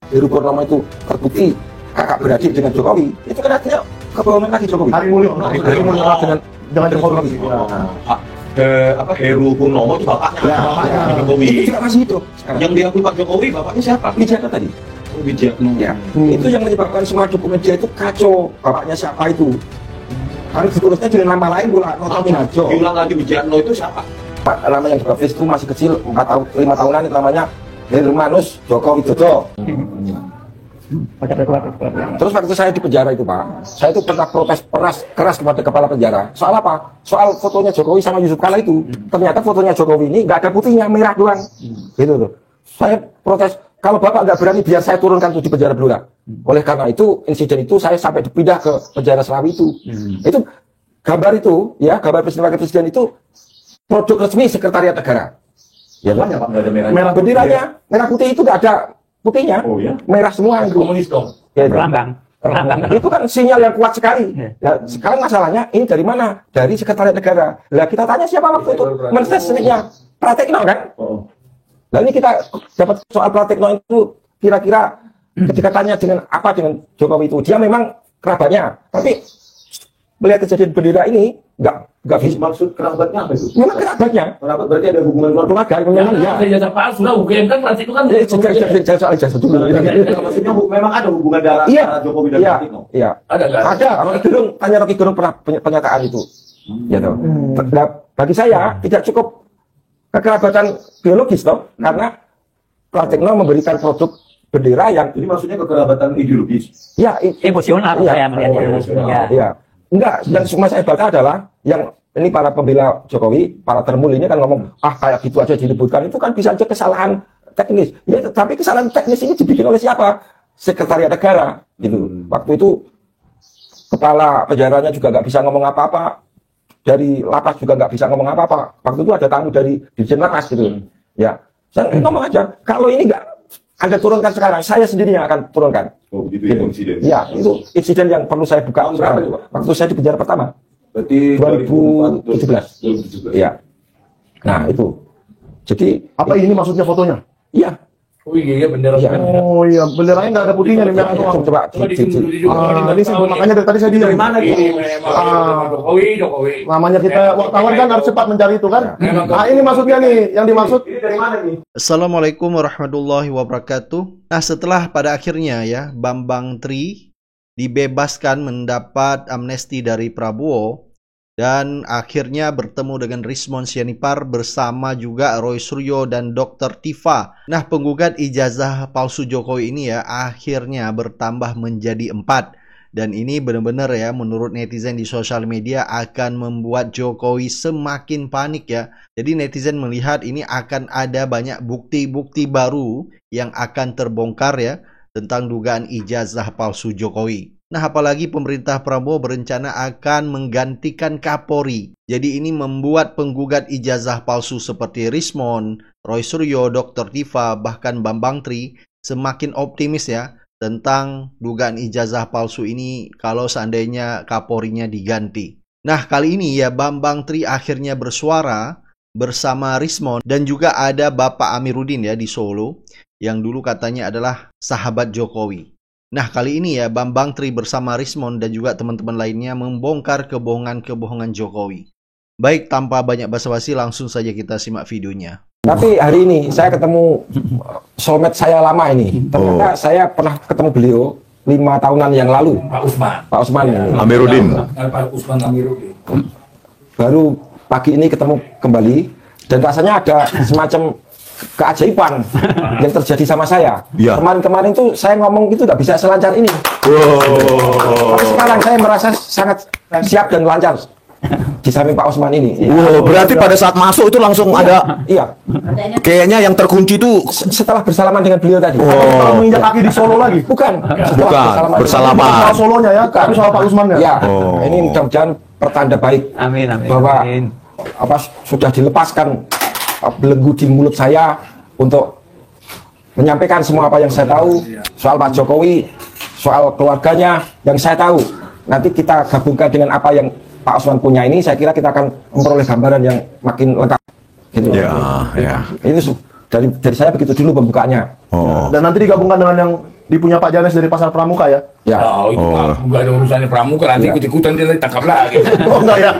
Heru Purnomo itu terbukti kakak beradik dengan Jokowi, itu kan artinya kebohongan lagi Jokowi. Hari Mulyono dengan Jokowi. Heru Purnomo itu bapaknya Jokowi. Itu juga masih hidup. Yang diakui Pak Jokowi bapaknya siapa? Widiatno tadi. Widiatno. Ya, itu yang menyebabkan semua dokumen dia itu kacau. Bapaknya siapa itu? Harus diurusnya dengan nama lain pula, Noto Minarjo. Diulang lagi, Widiatno itu siapa? Pak, nama yang grafis itu masih kecil, 5 tahunan, itu namanya Hermanus Joko Widodo. Terus waktu saya di penjara itu Pak, saya itu pernah protes keras kepada kepala penjara. Soal apa? Soal fotonya Jokowi sama Yusuf Kala itu. Ternyata fotonya Jokowi ini nggak ada putihnya, merah doang. Gitu tuh. Saya protes, kalau Bapak nggak berani biar saya turunkan tuh di penjara Blora. Oleh karena itu, insiden itu saya sampai dipindah ke penjara Selawi itu. Itu gambar itu, ya, gambar presiden wakil presiden itu produk resmi Sekretariat Negara. Ya, Pak, nggak ada merahnya. merah benderanya, merah putih itu nggak ada putihnya. Oh ya? Merah semua itu. Komunis dong. Ya, Perlambang. itu kan sinyal yang kuat sekali. Ya, sekarang masalahnya ini dari mana? Dari Sekretariat Negara. Lah kita tanya siapa waktu itu? Mensesnya Pratekno kan? Lah ini kita dapat soal Pratekno itu kira-kira ketika tanya dengan apa dengan Jokowi itu, dia memang kerabatnya. Tapi melihat kejadian bendera ini nggak bisa. Maksud kerabatnya apa itu? Memang kerabatnya. Kerabat berarti ada hubungan Keluarga memang ya. Jasa palsu lah, UGM kan berarti itu kan. Jangan soal ijazah dulu. Maksudnya memang ada hubungan darah antara Jokowi dan Pratikno. Iya. Ada kan? Ada. Rocky Gerung, tanya Rocky Gerung pernah pernyataan itu. Ya toh. Nah, bagi saya tidak cukup kekerabatan biologis toh, karena Pratikno memberikan produk bendera yang Jadi maksudnya kekerabatan ideologis. ya Emosional iya. saya melihatnya. Ya. Iya. Enggak, yang cuma saya baca adalah yang ini para pembela Jokowi, para termul ini kan ngomong, kayak gitu aja diributkan, itu kan bisa aja kesalahan teknis. Ya, tapi kesalahan teknis ini dibikin oleh siapa? Sekretariat Negara, gitu. Waktu itu kepala penjaranya juga nggak bisa ngomong apa-apa, dari lapas juga nggak bisa ngomong apa-apa. Waktu itu ada tamu dari Dirjen Lapas gitu. Ya, saya ngomong aja, kalau ini nggak Anda turunkan sekarang, saya sendiri yang akan turunkan. Oh, gitu ya insiden. Ya, itu insiden yang perlu saya buka sekarang. Waktu saya di penjara pertama. Berarti 2017. Iya. Nah, itu. Jadi, Apa ini maksudnya fotonya? iya. Oh iya bendera. Iya. Oh iya, benderanya nggak ada putihnya nih, merah doang. Coba Ini saya makanya dari tadi saya Dari bilang. mana ini? Jokowi. Namanya kita wartawan kan harus cepat mencari itu kan. Nah ini maksudnya nih, yang dimaksud ini dari mana nih? Assalamualaikum warahmatullahi wabarakatuh. Nah, setelah pada akhirnya ya Bambang Tri dibebaskan mendapat amnesti dari Prabowo dan akhirnya bertemu dengan Rismon Sianipar bersama juga Roy Suryo dan Dr. Tifa. Nah, penggugat ijazah palsu Jokowi ini ya akhirnya bertambah menjadi 4. Dan ini benar-benar ya menurut netizen di sosial media akan membuat Jokowi semakin panik ya. Jadi netizen melihat ini akan ada banyak bukti-bukti baru yang akan terbongkar ya tentang dugaan ijazah palsu Jokowi. Nah, apalagi pemerintah Prabowo berencana akan menggantikan Kapolri. Jadi ini membuat penggugat ijazah palsu seperti Rismon, Roy Suryo, Dr. Tifa, bahkan Bambang Tri semakin optimis ya tentang dugaan ijazah palsu ini kalau seandainya Kapolrinya diganti. Nah, kali ini ya Bambang Tri akhirnya bersuara bersama Rismon dan juga ada Bapak Amiruddin ya di Solo yang dulu katanya adalah sahabat Jokowi. Nah, kali ini ya Bambang Tri bersama Rismon dan juga teman-teman lainnya membongkar kebohongan-kebohongan Jokowi. Baik, tanpa banyak basa-basi langsung saja kita simak videonya. tapi hari ini saya ketemu soulmate saya lama ini. Ternyata saya pernah ketemu beliau 5 tahunan yang lalu. Pak Usman. Amiruddin. Pak Usman Amiruddin. Baru pagi ini ketemu kembali dan rasanya ada semacam keajaiban yang terjadi sama saya. Ya. Kemarin-kemarin tuh saya ngomong itu nggak bisa selancar ini. Tapi sekarang saya merasa sangat siap dan lancar di samping Pak Usman ini. Wow, berarti pada saat masuk itu langsung ada Iya. kayaknya yang terkunci itu Setelah bersalaman dengan beliau tadi. Kalau menginjak kaki di Solo lagi. Bukan. bukan bersalaman. Soal Solonya ya, tapi soal Pak Usman ya. Ya. Ini mudah-mudahan pertanda baik Amin. bahwa sudah dilepaskan belenggu di mulut saya untuk menyampaikan semua apa yang saya tahu soal Pak Jokowi, soal keluarganya yang saya tahu. Nanti kita gabungkan dengan apa yang Pak Usman punya ini, saya kira kita akan memperoleh gambaran yang makin lengkap. Gitu. Ya. Ini dari saya begitu dulu pembukaannya. Dan nanti digabungkan dengan yang punya Pak Janes dari Pasar Pramuka ya. Ya. Oh, itu nggak ada urusannya pramuka, nanti Ya. ikut-ikutan dia ditangkap lagi. Oh enggak ya.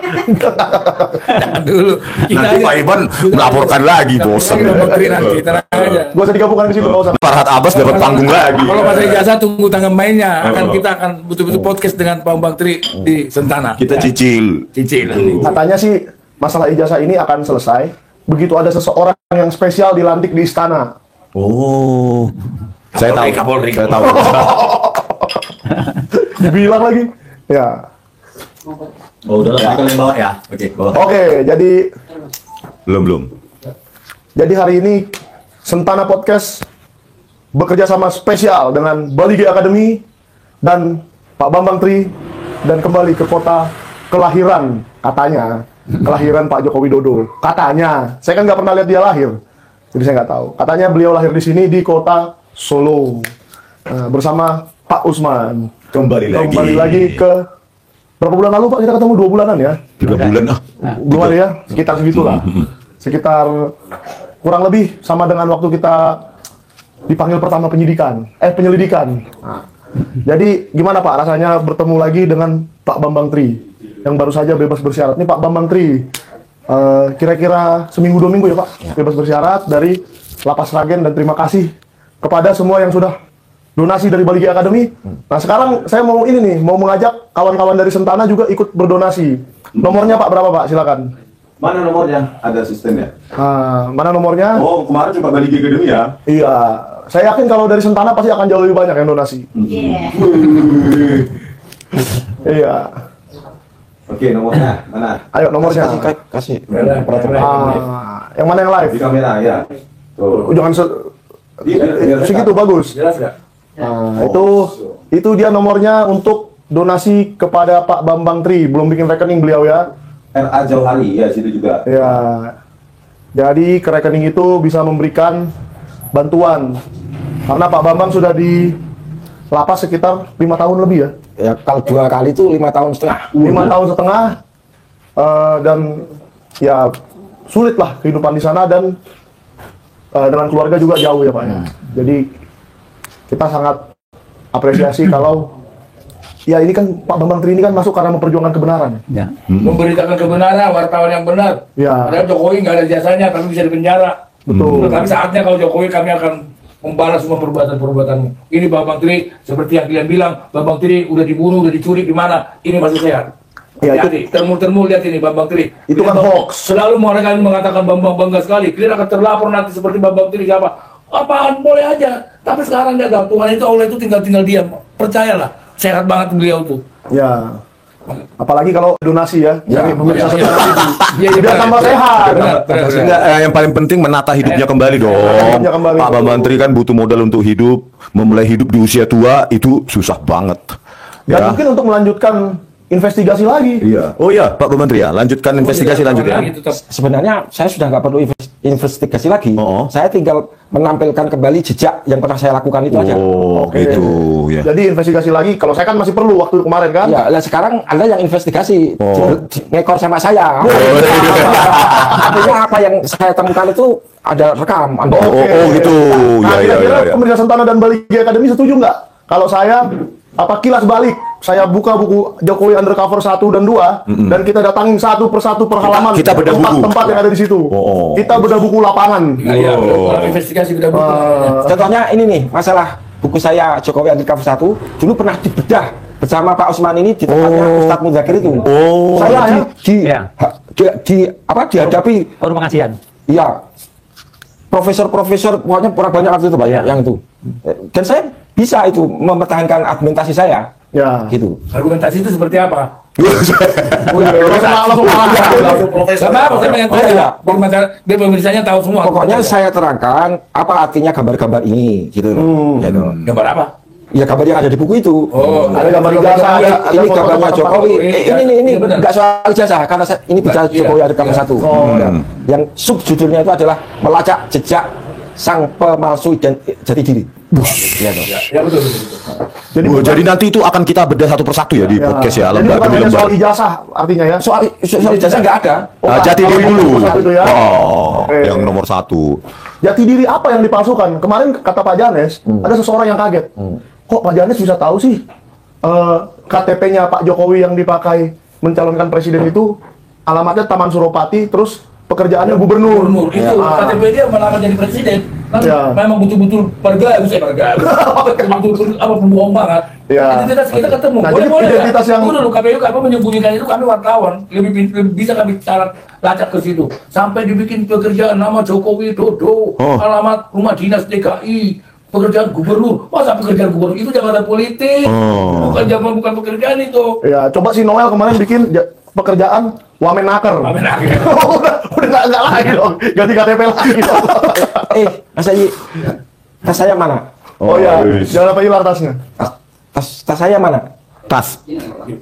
Jangan dulu. Nanti Pak Iban melaporkan lagi, bosan. Nanti tenang aja. Gua usah digabungkan ke situ Pak Ustaz. Farhad Abbas dapat panggung lagi. Kalau masa ijazah tunggu tanggal mainnya, kita akan betul-betul podcast dengan Pak Bang Tri di Sentana. Kita cicil. Cicil nanti. Katanya sih masalah ijazah ini akan selesai begitu ada seseorang yang spesial dilantik di istana. Oh. Saya tahu. Kapolri. Saya tahu. Dibilang lagi. Ya. Oh, udahlah, kalian bawa ya. Oke, bawa. Oke, jadi Belum. Jadi hari ini Sentana Podcast bekerja sama spesial dengan Bali G Academy dan Pak Bambang Tri dan kembali ke kota kelahiran katanya, kelahiran Pak Joko Widodo. Katanya, saya kan nggak pernah lihat dia lahir, jadi saya nggak tahu. Katanya beliau lahir di sini di kota Solo bersama Pak Usman. Kembali lagi ke berapa bulan lalu Pak kita ketemu 2 bulanan ya? 3 bulan ah. Belum ada ya, sekitar segitulah. Sekitar kurang lebih sama dengan waktu kita dipanggil pertama penyelidikan. Nah, jadi gimana Pak rasanya bertemu lagi dengan Pak Bambang Tri yang baru saja bebas bersyarat. Ini Pak Bambang Tri, kira-kira seminggu 2 minggu ya Pak bebas bersyarat dari Lapas Sragen, dan terima kasih kepada semua yang sudah donasi dari Bali G Academy. Nah sekarang saya mau mengajak kawan-kawan dari Sentana juga ikut berdonasi. Nomornya Pak berapa Pak? Silakan. Mana nomornya? Ada sistemnya. Mana nomornya? Oh, kemarin cuma Bali G Academy ya. Iya, saya yakin kalau dari Sentana pasti akan jauh lebih banyak yang donasi. Iya. Oke, nomornya mana? Ayo nomornya. Kasih. Yang mana yang live? Di kamera ya. Tuh. Jangan segitu bagus. Jelas nggak? Nah, itu dia nomornya untuk donasi kepada Pak Bambang Tri. Belum bikin rekening beliau ya. RA Jauhari ya, situ juga. Ya. Jadi ke rekening itu bisa memberikan bantuan. Karena Pak Bambang sudah di lapas sekitar 5 tahun lebih ya. Ya kalau 2 kali itu 5 tahun setengah. 5 tahun setengah. Dan ya sulit lah kehidupan di sana, dan dengan keluarga juga jauh ya Pak ya. Jadi kita sangat apresiasi kalau ya ini kan Pak Bambang Tri ini kan masuk karena memperjuangkan kebenaran. Ya. Memberitakan kebenaran, wartawan yang benar. Ya. Padahal Jokowi nggak ada jasanya, tapi bisa dipenjara. Betul. Tapi saatnya kalau Jokowi, kami akan membalas semua perbuatan-perbuatanmu. Ini Bambang Tri, seperti yang kalian bilang, Bambang Tri udah dibunuh, udah dicuri di mana? Ini masih sehat. Ya, Hati-hati, termul-termul, lihat ini Bambang Tri. Itu kan hoax. Selalu kalian mengatakan Bambang bangga sekali. Kalian akan terlapor nanti seperti Bambang Tri siapa? Apaan, boleh aja. Tapi sekarang dia ada Tuhan itu, Allah itu tinggal diam. Percayalah, sehat banget beliau tuh. Ya. Apalagi kalau donasi ya. Jadi pemirsa Sentana TV. Iya, Biar tambah sehat. Enggak, yang paling penting menata hidupnya kembali dong. Hidupnya kembali. Pak Bambang Tri kan butuh modal untuk hidup. Memulai hidup di usia tua itu susah banget. Dan Ya. mungkin untuk melanjutkan investigasi lagi. Iya. Oh iya, Pak Bambang Tri ya. Lanjutkan investigasi lanjutnya. Gitu, tetap. Sebenarnya saya sudah nggak perlu investigasi lagi. Oh. Saya tinggal menampilkan kembali jejak yang pernah saya lakukan itu aja. Oh, Oke. gitu ya. Jadi investigasi lagi. Kalau saya kan masih perlu waktu kemarin kan. Ya, lah sekarang Anda yang investigasi ngekor sama saya. Artinya apa yang saya temukan itu ada rekam. Anda. Oh, gitu. Nah, Ya, ya, kira-kira ya, ya. pemirsa Sentana dan Bali G Academy setuju nggak? Kalau saya kilas balik, saya buka buku Jokowi Undercover 1 dan 2, dan kita datangin satu persatu per halaman Kita bedah buku. tempat-tempat yang ada di situ. Oh. Kita bedah buku lapangan. Iya, investigasi sudah butuh. Contohnya ini nih, masalah buku saya Jokowi Undercover 1 dulu pernah dibedah bersama Pak Usman ini di tempatnya Ustadz Muzakir itu. Oh. Saya Iya. dihadapi Forum pengajian. iya profesor-profesor pokoknya kurang banyak waktu itu Pak ya, yang itu. Dan saya bisa itu mempertahankan argumentasi saya. Ya. Gitu. Argumentasi itu seperti apa? Langsung Profesor. Apa? Saya pengen tahu. iya. Biar pemirsanya tahu semua. Pokoknya saya terangkan apa artinya gambar-gambar ini gitu. Gitu. Gambar apa? Ya gambar yang ada di buku itu. Oh, ada gambar ijazah, ada Ini foto gambarnya tempat Jokowi. tempat. Ini Iya, benar. enggak soal ijazah karena ini bicara Iya, Jokowi ada gambar iya. satu. Oh, Ya. Yang subjudulnya itu adalah melacak jejak sang pemalsu jati diri. Iya dong. Ya betul. Jadi, Jadi nanti itu akan kita bedah satu persatu ya di podcast ya. Jadi Lembar bukan demi hanya lembar. soal ijazah artinya ya. Soal ijazah nggak ada. Jati diri Kalau dulu. nomor satu itu ya. Oh, Oke. yang nomor 1. Jati diri apa yang dipalsukan? Kemarin kata Pak Janes, ada seseorang yang kaget. Kok Pak Janes bisa tahu sih KTP-nya Pak Jokowi yang dipakai mencalonkan presiden itu alamatnya Taman Suropati, terus pekerjaannya gubernur. Gubernur itu KTP dia melamar jadi presiden. Kan Ya. memang betul-betul betul-betul apa pembohong banget. Ya. Identitas kita ketemu. Nah, jadi identitas yang- Tunggu dulu KPU apa menyembunyikan itu, kami wartawan lebih bisa kami cara lacak ke situ. Sampai dibikin pekerjaan nama Jokowi Dodo, alamat rumah dinas DKI, pekerjaan gubernur. Masa pekerjaan gubernur itu jabatan politik? Bukan pekerjaan itu. Ya, coba si Noel kemarin bikin pekerjaan Wamenaker. Wamenaker. udah nggak lagi dong, ganti KTP lagi dong. Mas Haji, tas saya mana? Oh ya, jangan apa hilang tasnya. Tas saya mana? Tas.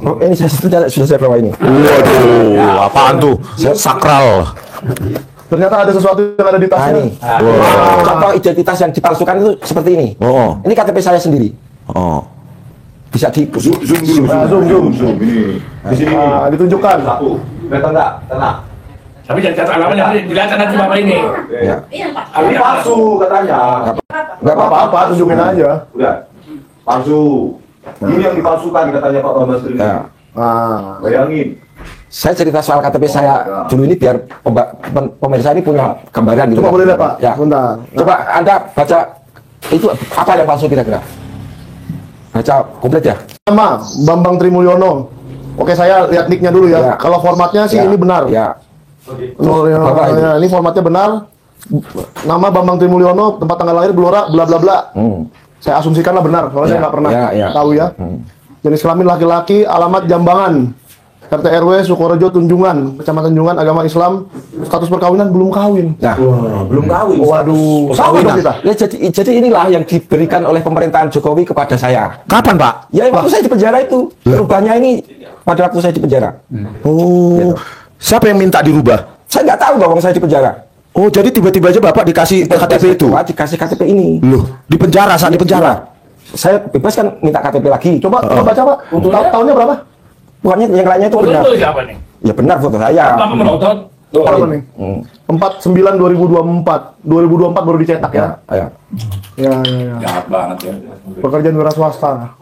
Oh, ini sudah saya bawa ini. Waduh, apaan tuh? Sakral. Ternyata ada sesuatu yang ada di Nah, tasnya. ini. Contoh identitas yang dipalsukan itu seperti ini. Oh. Ini KTP saya sendiri. Oh. Bisa di Zoom dulu. Nah, zoom. Ini. Di sini. Nah, ditunjukkan. Betul nggak? Tenang. Tapi jangan catat alamatnya, dilihat nanti bapak ini. Ya. Ini palsu katanya. Nggak Apa-apa, tunjukin aja. Udah. Palsu. Ini yang dipalsukan katanya Pak Bambang. Ya. Nah, Bayangin. Saya cerita soal KTP saya dulu ini biar pemirsa ini punya gambaran gitu. coba boleh lihat Pak. Ya. Bentar. Coba Anda baca itu apa yang palsu kira-kira? Baca komplit ya. Nama Bambang Trimulyono. Oke, saya lihat nicknya dulu ya. Ya. Kalau formatnya sih Ya. ini benar. Ya. Bapak, ini formatnya benar. Nama Bambang Trimulyono, tempat tanggal lahir Blora, bla bla bla. Saya asumsikanlah benar, soalnya saya nggak pernah tahu ya. Jenis kelamin laki-laki, alamat Jambangan, RT RW Sukorejo Tunjungan, Kecamatan Tunjungan, agama Islam, status perkawinan belum kawin. Nah, Belum kawin. Waduh, sama dong kita. ya jadi inilah yang diberikan oleh pemerintahan Jokowi kepada saya. Kapan, Pak? Ya waktu saya di penjara itu. Perubahannya ini pada waktu saya di penjara. Oh. Siapa yang minta dirubah? Saya nggak tahu bahwa saya di penjara. Oh, jadi tiba-tiba aja Bapak dikasih KTP itu. Dikasih KTP ini. Loh, di penjara saat di penjara. Saya bebas kan minta KTP lagi. Coba baca Pak. Tahunnya berapa? Bukannya yang lainnya itu benar. Betul siapa nih? Ya benar foto saya. Bapak menonton? Berapa nih? 49 2024. 2024 baru dicetak ya. Ya. Ya. Jahat banget ya. Pekerjaan wira swasta.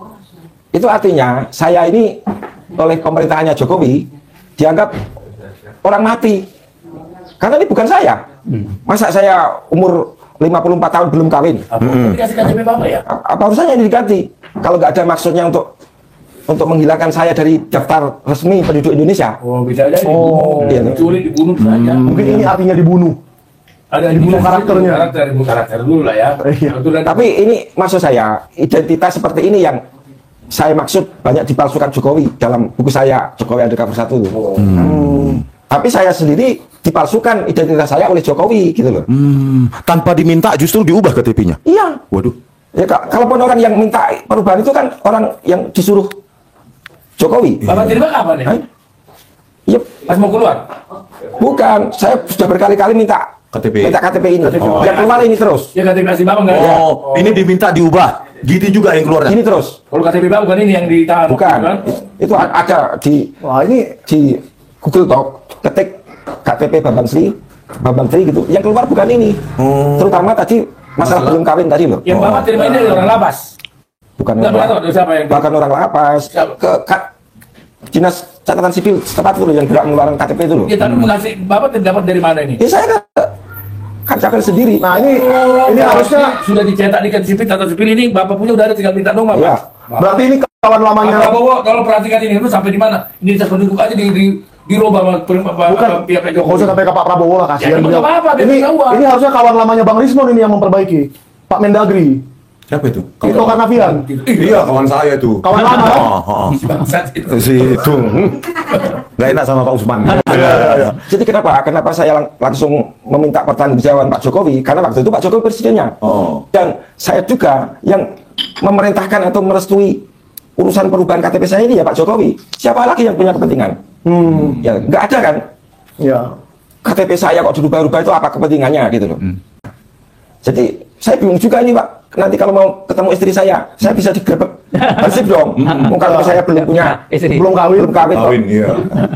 Itu artinya saya ini oleh pemerintahannya Jokowi dianggap orang mati. Karena ini bukan saya. Masa saya umur 54 tahun belum kawin? Apa dikasih KTP bapak ya? Apa urusannya ini diganti? Kalau nggak ada maksudnya untuk menghilangkan saya dari daftar resmi penduduk Indonesia. Oh, bisa aja Oh, dibunuh. iya. Diculik, dibunuh saja. Mungkin ini artinya dibunuh. Ada dibunuh karakternya. Karakter dulu lah ya. Iya. Betul, dan- Tapi ini maksud saya, identitas seperti ini yang saya maksud banyak dipalsukan Jokowi dalam buku saya, Jokowi Undercover 1 itu. Tapi saya sendiri dipalsukan identitas saya oleh Jokowi gitu loh. Tanpa diminta justru diubah KTP-nya. Iya. Waduh. Ya, kalaupun orang yang minta perubahan itu kan orang yang disuruh Jokowi. Bapak terima kapan ya? Iya, Pas mau keluar? bukan. Saya sudah berkali-kali minta KTP. Minta KTP ini. Oh, Yang keluar ini terus. Ya KTP kasih bapak nggak? Oh, ini diminta diubah. Gitu juga yang keluarnya. Ini terus. Kalau KTP bapak bukan ini yang ditahan? Bukan. Kan? Itu ada di Wah, ini Google Doc, ketik KTP Bambang Tri gitu. Yang keluar bukan ini. Terutama tadi masalah belum kawin tadi loh. Yang bapak terima ini dari orang lapas. Bukan Nggak pernah tahu siapa yang bahkan orang lapas ke dinas catatan sipil setempat itu loh yang gerak mengeluarkan KTP itu loh. Ya tapi mengasih bapak dapat dari mana ini? Ya saya kerjakan sendiri. nah ini harusnya sudah dicetak di sipil catatan sipil ini bapak punya udah ada, tinggal minta dong bapak. Ya. berarti ini kawan Pak lamanya. Prabowo kalau perhatikan ini itu sampai di mana? Ini saya penduduk aja dirubah sama Bukan, pihak nggak usah Jokowi. sampai ke Pak Prabowo lah, kasihan Ya, beliau. nggak apa-apa, biar Ini ketahuan. ini harusnya kawan lamanya Bang Rismon ini yang memperbaiki. Pak Mendagri, Siapa itu? Tito Karnavian, Iya, kawan saya itu. kawan lama. kan? Bangsat itu. Si itu. Gak enak sama Pak Usman. Jadi kenapa saya langsung meminta pertanggungjawaban Pak Jokowi? Karena waktu itu Pak Jokowi presidennya. Dan saya juga yang memerintahkan atau merestui urusan perubahan KTP saya ini ya Pak Jokowi. Siapa lagi yang punya kepentingan? Ya nggak ada kan? Ya. KTP saya kok dirubah-rubah itu apa kepentingannya gitu loh. Jadi saya bingung juga ini Pak. nanti kalau mau ketemu istri saya bisa digerebek hansip dong. Kalau saya belum punya Istri. Belum kawin. belum kawin. Kawin, iya.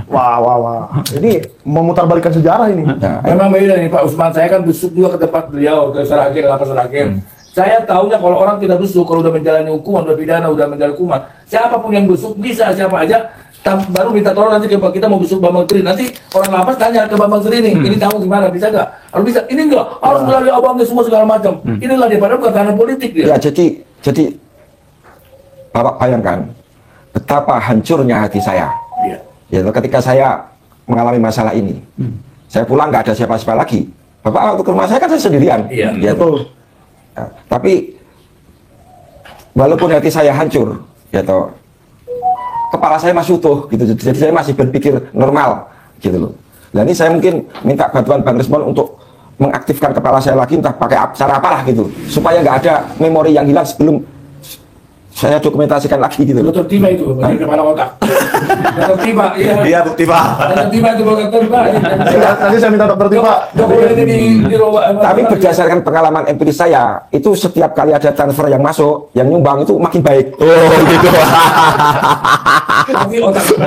Wah. Ini memutarbalikkan sejarah ini. Nah, Memang beda nih Pak Usman, saya kan besuk juga ke tempat beliau, ke Seragen, lapas Seragen. Saya tahunya kalau orang tidak besuk, kalau udah menjalani hukuman, udah pidana, udah menjalani hukuman, siapapun yang besuk bisa, siapa aja, baru minta tolong nanti ke Pak, kita mau besuk Bambang Tri, nanti orang lapas tanya ke Bambang Tri ini tahu gimana, bisa nggak? Harus bisa, ini enggak, harus melalui abangnya semua segala macam. Inilah dia, padahal bukan tanah politik dia. ya jadi Bapak bayangkan betapa hancurnya hati saya. Iya. Ya, ketika saya mengalami masalah ini, saya pulang nggak ada siapa-siapa lagi. Bapak waktu ke rumah saya kan saya sendirian. Iya, Ya, Betul. ya, tapi walaupun hati saya hancur, ya toh, kepala saya masih utuh gitu. Jadi saya masih berpikir normal gitu loh. Nah ini saya mungkin minta bantuan Bang Rismon untuk mengaktifkan kepala saya lagi, entah pakai cara apalah gitu, supaya nggak ada memori yang hilang sebelum saya dokumentasikan lagi gitu loh. Dokter Tiba itu, dari kepala otak. Dokter Tiba, iya. Iya, bukti Pak. Dokter Tiba itu dokter Tiba. Nanti saya minta dokter Tiba. Jokowi ini di Tapi berdasarkan pengalaman empiris saya, itu setiap kali ada transfer yang masuk, yang nyumbang itu makin baik. Oh, gitu. tapi otak itu.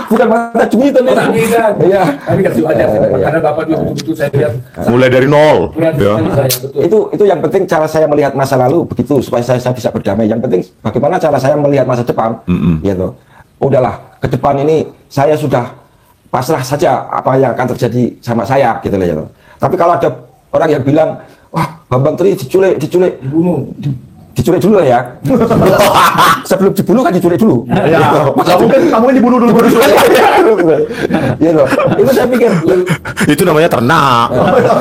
Bukan mata cumi itu nih. Otak kita. Iya. Tapi kasih aja, karena Bapak juga betul-betul saya lihat. Mulai dari nol. Lihat Ya. saya betul. Itu yang penting cara saya melihat masa lalu begitu supaya saya bisa berdamai. Yang penting bagaimana cara saya melihat masa depan, gitu. Udahlah, ke depan ini saya sudah pasrah saja apa yang akan terjadi sama saya, gitu loh ya. Tapi kalau ada orang yang bilang, wah Bambang Tri diculik, Bunuh. diculik dulu lah ya. Sebelum dibunuh kan diculik dulu. Ya, Gitu. kamu kan dibunuh dulu. Gitu loh. Itu saya pikir. Itu namanya ternak.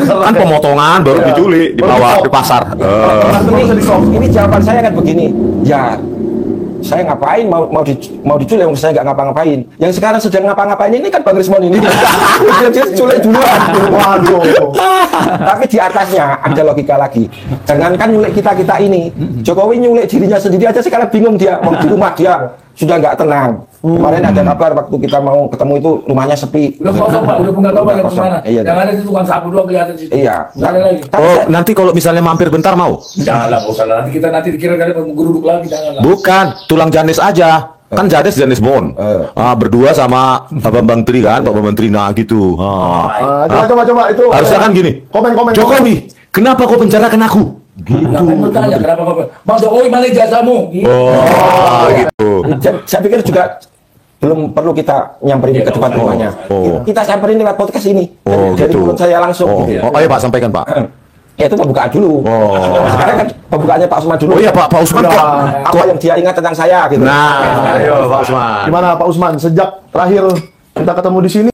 Kan pemotongan baru diculik di bawah di pasar. Ini jawaban saya kan begini, ya saya ngapain mau diculik yang saya nggak ngapa-ngapain. Yang sekarang sedang ngapa-ngapain ini kan Bang Rismon ini. Dia diculik duluan. Waduh. Tapi di atasnya ada logika lagi. Jangankan nyulik kita ini, Jokowi nyulik dirinya sendiri aja sekarang bingung dia. Mau di rumah dia sudah nggak tenang. Kemarin ada kabar waktu kita mau ketemu itu rumahnya sepi. Udah kosong Pak, udah nggak tahu Pak yang Kosong. kemana. Iya. Yang ada itu tukang sapu doang kelihatan situ. Iya. Nggak ada lagi. Tapi Oh, saya- nanti kalau misalnya mampir bentar mau? Janganlah, nggak usah lah. Nanti kita dikira kali geruduk lagi, janganlah. Bukan, tulang Janis aja. Kan Janis Bon. Berdua sama Pak Bambang Tri kan, Pak Bambang Tri nah gitu. Coba itu. Harusnya kan gini. Komen. Jokowi, kenapa kau penjarakan aku? Ngapain bertanya kenapa Bang Jokowi mana jasamu? Gitu. Oh, gitu. saya pikir juga belum perlu kita nyamperin ke depan rumahnya. Oh. Kita samperin lewat podcast ini. Oh, Dari gitu. mulut saya langsung. Oh, Gitu. ayo Pak sampaikan Pak. Ya itu pembukaan dulu. Oh. Sekarang kan pembukaannya Pak Usman dulu. Oh iya Pak Usman kok. Apa yang dia ingat tentang saya gitu. Nah, ayo Pak Usman. Gimana Pak Usman? Sejak terakhir kita ketemu di sini,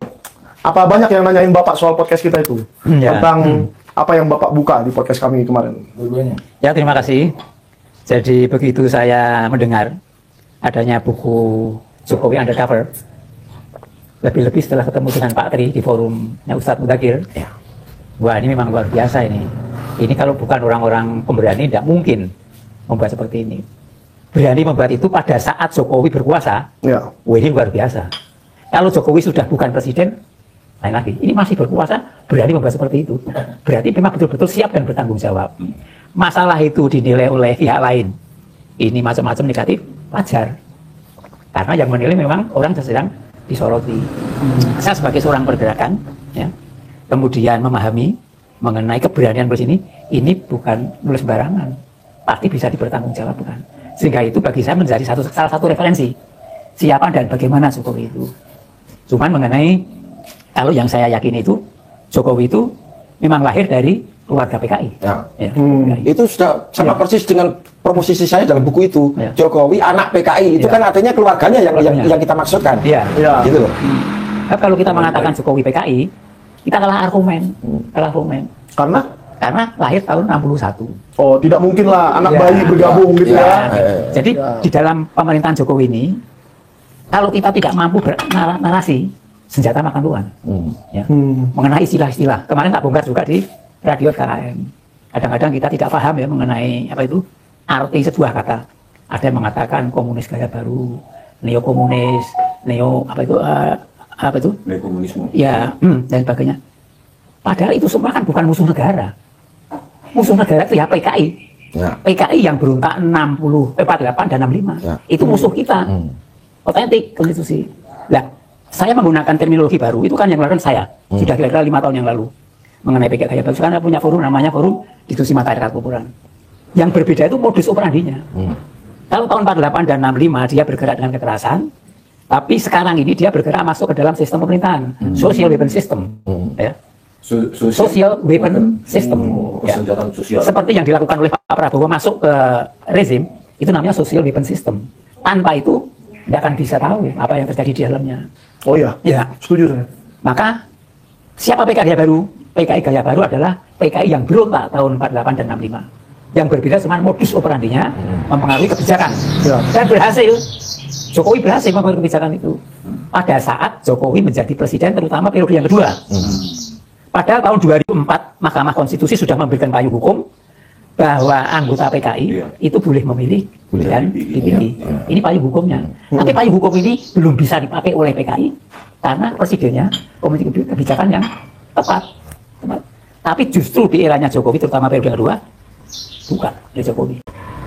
apa banyak yang nanyain Bapak soal podcast kita itu? Tentang apa yang Bapak buka di podcast kami kemarin? Dua-duanya. Ya, terima kasih. Jadi begitu saya mendengar adanya buku Jokowi Undercover, lebih-lebih setelah ketemu dengan Pak Tri di forumnya Ustadz Mudakir, wah ini memang luar biasa ini. Ini kalau bukan orang-orang pemberani tidak mungkin membuat seperti ini. Berani membuat itu pada saat Jokowi berkuasa, Ya. wah ini luar biasa. Kalau Jokowi sudah bukan presiden, lain lagi. Ini masih berkuasa, berani membuat seperti itu. Berarti memang betul-betul siap dan bertanggung jawab. Masalah itu dinilai oleh pihak lain, ini macam-macam negatif, wajar. Karena yang menilai memang orang sedang disoroti. Saya sebagai seorang pergerakan, ya, kemudian memahami mengenai keberanian bersini, ini bukan nulis sembarangan, pasti bisa dipertanggungjawabkan. Sehingga itu bagi saya menjadi salah satu referensi siapa dan bagaimana Jokowi itu. Cuman mengenai kalau yang saya yakini itu Jokowi itu memang lahir dari keluarga PKI. Ya. Ya, PKI. Itu sudah sama persis dengan proposisi saya dalam buku itu. Ya. Jokowi anak PKI itu Ya. kan artinya keluarganya yang kita maksudkan. Iya. Ya. Gitu loh. Nah, kalau kita mengatakan Jokowi PKI, kita kalah argumen. Karena lahir tahun 61. Oh, tidak mungkin lah anak Ya. bayi bergabung gitu ya. Jadi di dalam pemerintahan Jokowi ini, kalau kita tidak mampu narasi, senjata makan tuan. Ya. Mengenai istilah-istilah. Kemarin tak bongkar juga di radio KKM. Kadang-kadang kita tidak paham ya mengenai apa itu arti sebuah kata. Ada yang mengatakan komunis gaya baru, neo komunis, neo apa itu? Komunisme. Ya, dan sebagainya. Padahal itu semua kan bukan musuh negara. musuh negara itu ya PKI. Ya. PKI yang berontak 48 dan 65. Ya. Itu musuh kita. Otentik konstitusi. Nah, saya menggunakan terminologi baru, itu kan yang lakukan saya. Sudah kira-kira 5 tahun yang lalu. Mengenai PKI gaya baru. Sekarang punya forum, namanya Forum Diskusi Masyarakat Kuburan. Yang berbeda itu modus operandinya. Kalau tahun 48 dan 65 dia bergerak dengan kekerasan, tapi sekarang ini dia bergerak masuk ke dalam sistem pemerintahan. Social weapon system. Ya. Social weapon system. Ya. Senjata sosial. Seperti yang dilakukan oleh Pak Prabowo masuk ke rezim, itu namanya social weapon system. Tanpa itu, tidak akan bisa tahu apa yang terjadi di dalamnya. Oh iya, Ya. setuju saya. Maka, siapa PKI Gaya Baru? PKI Gaya Baru adalah PKI yang berontak tahun 48 dan 65. Yang berbeda dengan modus operandinya mempengaruhi kebijakan. Ya. Dan berhasil. Jokowi berhasil mempengaruhi kebijakan itu. Pada saat Jokowi menjadi presiden, terutama periode yang kedua. Padahal tahun 2004, Mahkamah Konstitusi sudah memberikan payung hukum bahwa anggota PKI itu boleh memilih dan dipilih. Ini payung hukumnya. Tapi payung hukum ini belum bisa dipakai oleh PKI karena presidennya memiliki kebijakan yang tepat. Tapi justru di eranya Jokowi, terutama periode kedua, bukan oleh Jokowi.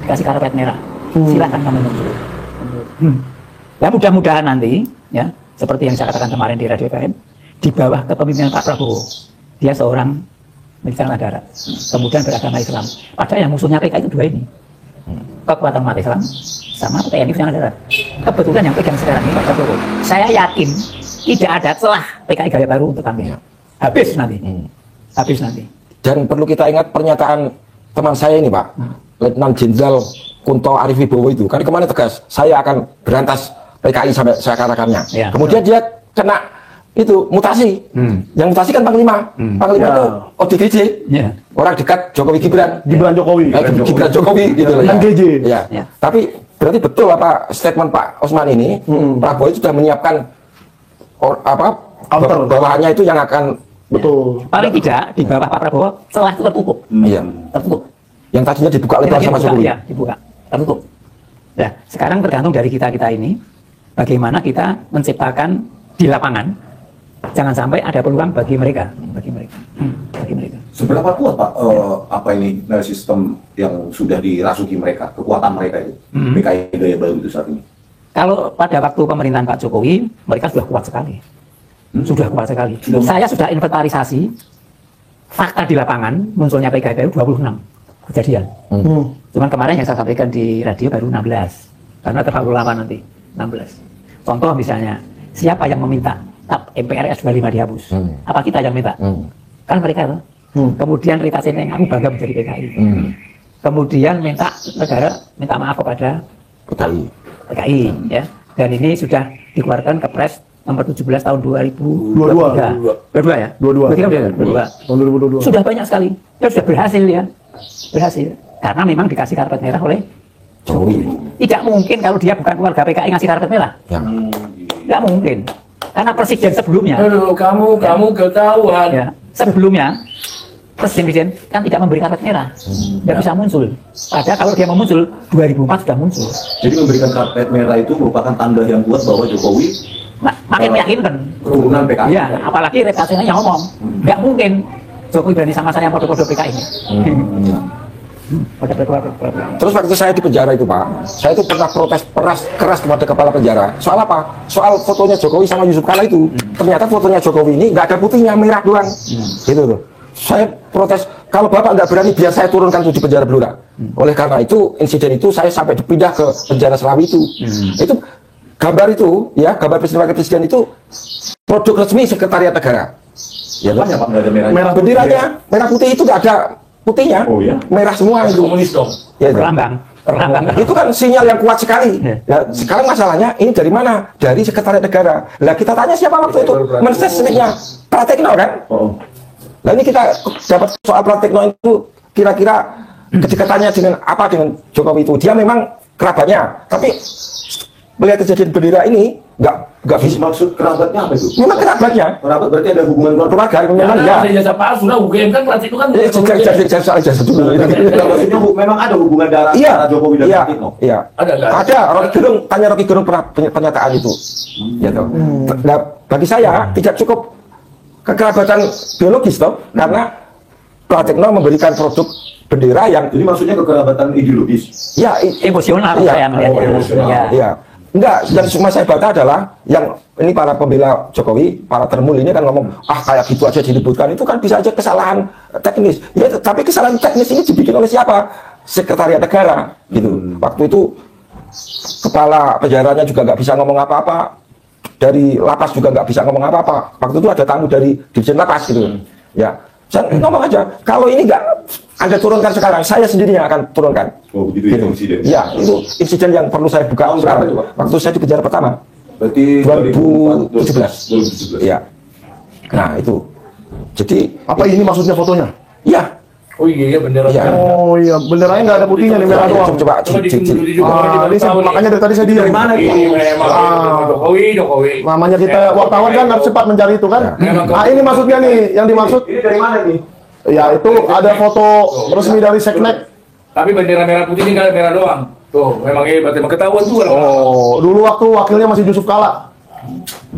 Dikasih karpet merah. Silakan kamu mundur. Ya mudah-mudahan nanti, ya seperti yang saya katakan kemarin di Radio FM, di bawah kepemimpinan Pak Prabowo, dia seorang militer darat, kemudian beragama Islam. Padahal yang musuhnya PKI itu dua ini, kekuatan umat Islam sama TNI yang darat. Kebetulan yang pegang sekarang ini Pak Prabowo. Saya yakin tidak ada celah PKI Gaya Baru untuk kami. Habis nanti, habis nanti. Dan perlu kita ingat pernyataan teman saya ini, Pak, Letnan Jenderal Kunto Arif Wibowo itu. Kan kemarin tegas, saya akan berantas PKI sampai saya katakannya. Ya. Kemudian dia kena itu mutasi. Yang mutasi kan Panglima. Panglima itu ODGJ. Ya. Orang dekat Jokowi Gibran. Gibran Jokowi. Gibran Jokowi gitu loh. Dan GJ. Ya. Ya. Tapi berarti betul apa statement Pak Osman ini, Prabowo itu sudah menyiapkan Counter. bawahannya itu yang akan Betul. Paling tidak di bawah Pak Prabowo celah itu tertutup. iya. Tertutup. Yang tadinya dibuka lebar sama Jokowi. Ya, dibuka, tertutup. Nah, sekarang tergantung dari kita ini, bagaimana kita menciptakan di lapangan, jangan sampai ada peluang bagi mereka, bagi mereka. Seberapa kuat Pak sistem yang sudah dirasuki mereka, kekuatan mereka itu, PKI Gaya Baru itu saat ini? Kalau pada waktu pemerintahan Pak Jokowi, mereka sudah kuat sekali. Sudah kuat sekali. Saya sudah inventarisasi fakta di lapangan, munculnya PKI baru 26 kejadian. Cuman kemarin yang saya sampaikan di radio baru 16. Karena terlalu lama nanti, 16. Contoh misalnya, siapa yang meminta MPRS 25 dihapus? Apa kita yang minta? Kan mereka loh. Kemudian Rita Seneng, aku bangga menjadi PKI. Kemudian minta negara minta maaf kepada PKI, ya. Dan ini sudah dikeluarkan Kepres nomor 17 tahun 2022. 22 ya? 22. Tahun 2022. Sudah banyak sekali. Ya sudah berhasil ya. Berhasil. Karena memang dikasih karpet merah oleh Jokowi. Tidak mungkin kalau dia bukan keluarga PKI ngasih karpet merah. Ya. Tidak mungkin. Karena presiden sebelumnya. Aduh, kamu ketahuan. Ya, sebelumnya presiden kan tidak memberi karpet merah, tidak bisa muncul. Padahal kalau dia mau muncul 2004 sudah muncul. Jadi memberikan karpet merah itu merupakan tanda yang kuat bahwa Jokowi Makin meyakinkan. kerubunan PKI. Ya, apalagi reputasinya yang ngomong, nggak mungkin Jokowi berani sama saya foto-foto PKI. Terus waktu saya di penjara itu, Pak, saya itu pernah protes keras kepada kepala penjara. Soal apa? Soal fotonya Jokowi sama Yusuf Kala itu. Ternyata fotonya Jokowi ini nggak ada putihnya, merah doang. Gitu loh. Saya protes, kalau Bapak nggak berani biar saya turunkan itu di penjara Blora. Oleh karena itu, insiden itu saya sampai dipindah ke penjara Selawi itu. Itu gambar itu, ya, gambar presiden wakil presiden itu produk resmi Sekretariat Negara. Ya kan ya Pak, nggak ada merahnya. Merah benderanya, merah putih itu nggak ada putihnya. Oh ya? Merah semua itu. Komunis dong. Ya, itu. Perlambang. Itu kan sinyal yang kuat sekali. Nah, sekarang masalahnya ini dari mana? Dari Sekretariat Negara. Lah kita tanya siapa waktu itu? Mensesniknya Pratekno kan? Lah ini kita dapat soal Pratekno itu kira-kira kedekatannya dengan apa dengan Jokowi itu? Dia memang kerabatnya, tapi melihat kejadian bendera ini nggak bisa. Maksud kerabatnya apa itu? Memang kerabatnya. Kerabat berarti ada hubungan Keluarga memang Ya, ya. jasa palsu lah, UGM kan berarti itu kan. Jasa dulu. Maksudnya memang ada hubungan darah Iya, antara Jokowi dan iya, Pratikno. iya. Ada. Rocky Gerung, tanya Rocky Gerung pernah pernyataan itu. Gitu. Nah, bagi saya tidak cukup kekerabatan biologis toh, karena Pratikno memberikan produk bendera yang Jadi maksudnya kekerabatan ideologis. ya Emosional iya, saya melihatnya. emosional. Ya. Iya. Enggak, yang cuma saya baca adalah yang ini para pembela Jokowi, para termul ini kan ngomong, kayak gitu aja diributkan, itu kan bisa aja kesalahan teknis. Ya, tapi kesalahan teknis ini dibikin oleh siapa? Sekretariat Negara, gitu. Waktu itu kepala penjaranya juga nggak bisa ngomong apa-apa, dari lapas juga nggak bisa ngomong apa-apa. Waktu itu ada tamu dari Dirjen Lapas, gitu. Ya, saya ngomong aja, kalau ini nggak Anda turunkan sekarang, saya sendiri yang akan turunkan. Oh begitu ya insiden. Ya, itu insiden yang perlu saya buka Tahun berapa itu, Pak? waktu saya di penjara pertama. Berarti 2017. 2017. Iya. Nah, itu. Jadi, Apa ini maksudnya fotonya? ya. Oh iya, bendera. Iya. Oh iya, benderanya nggak ada putihnya nih, merah doang. Coba Coba ditunjukin juga. Ini makanya dari tadi saya diam. Ini memang Jokowi. Namanya kita wartawan kan harus cepat mencari itu kan. Ini maksudnya nih, yang dimaksud. Ini dari mana nih? Ya itu ada foto resmi dari Seknek. Tapi bendera merah putih ini kan merah doang. Tuh, memang hebat, emang ketahuan tuh. Oh, dulu waktu wakilnya masih Yusuf Kala.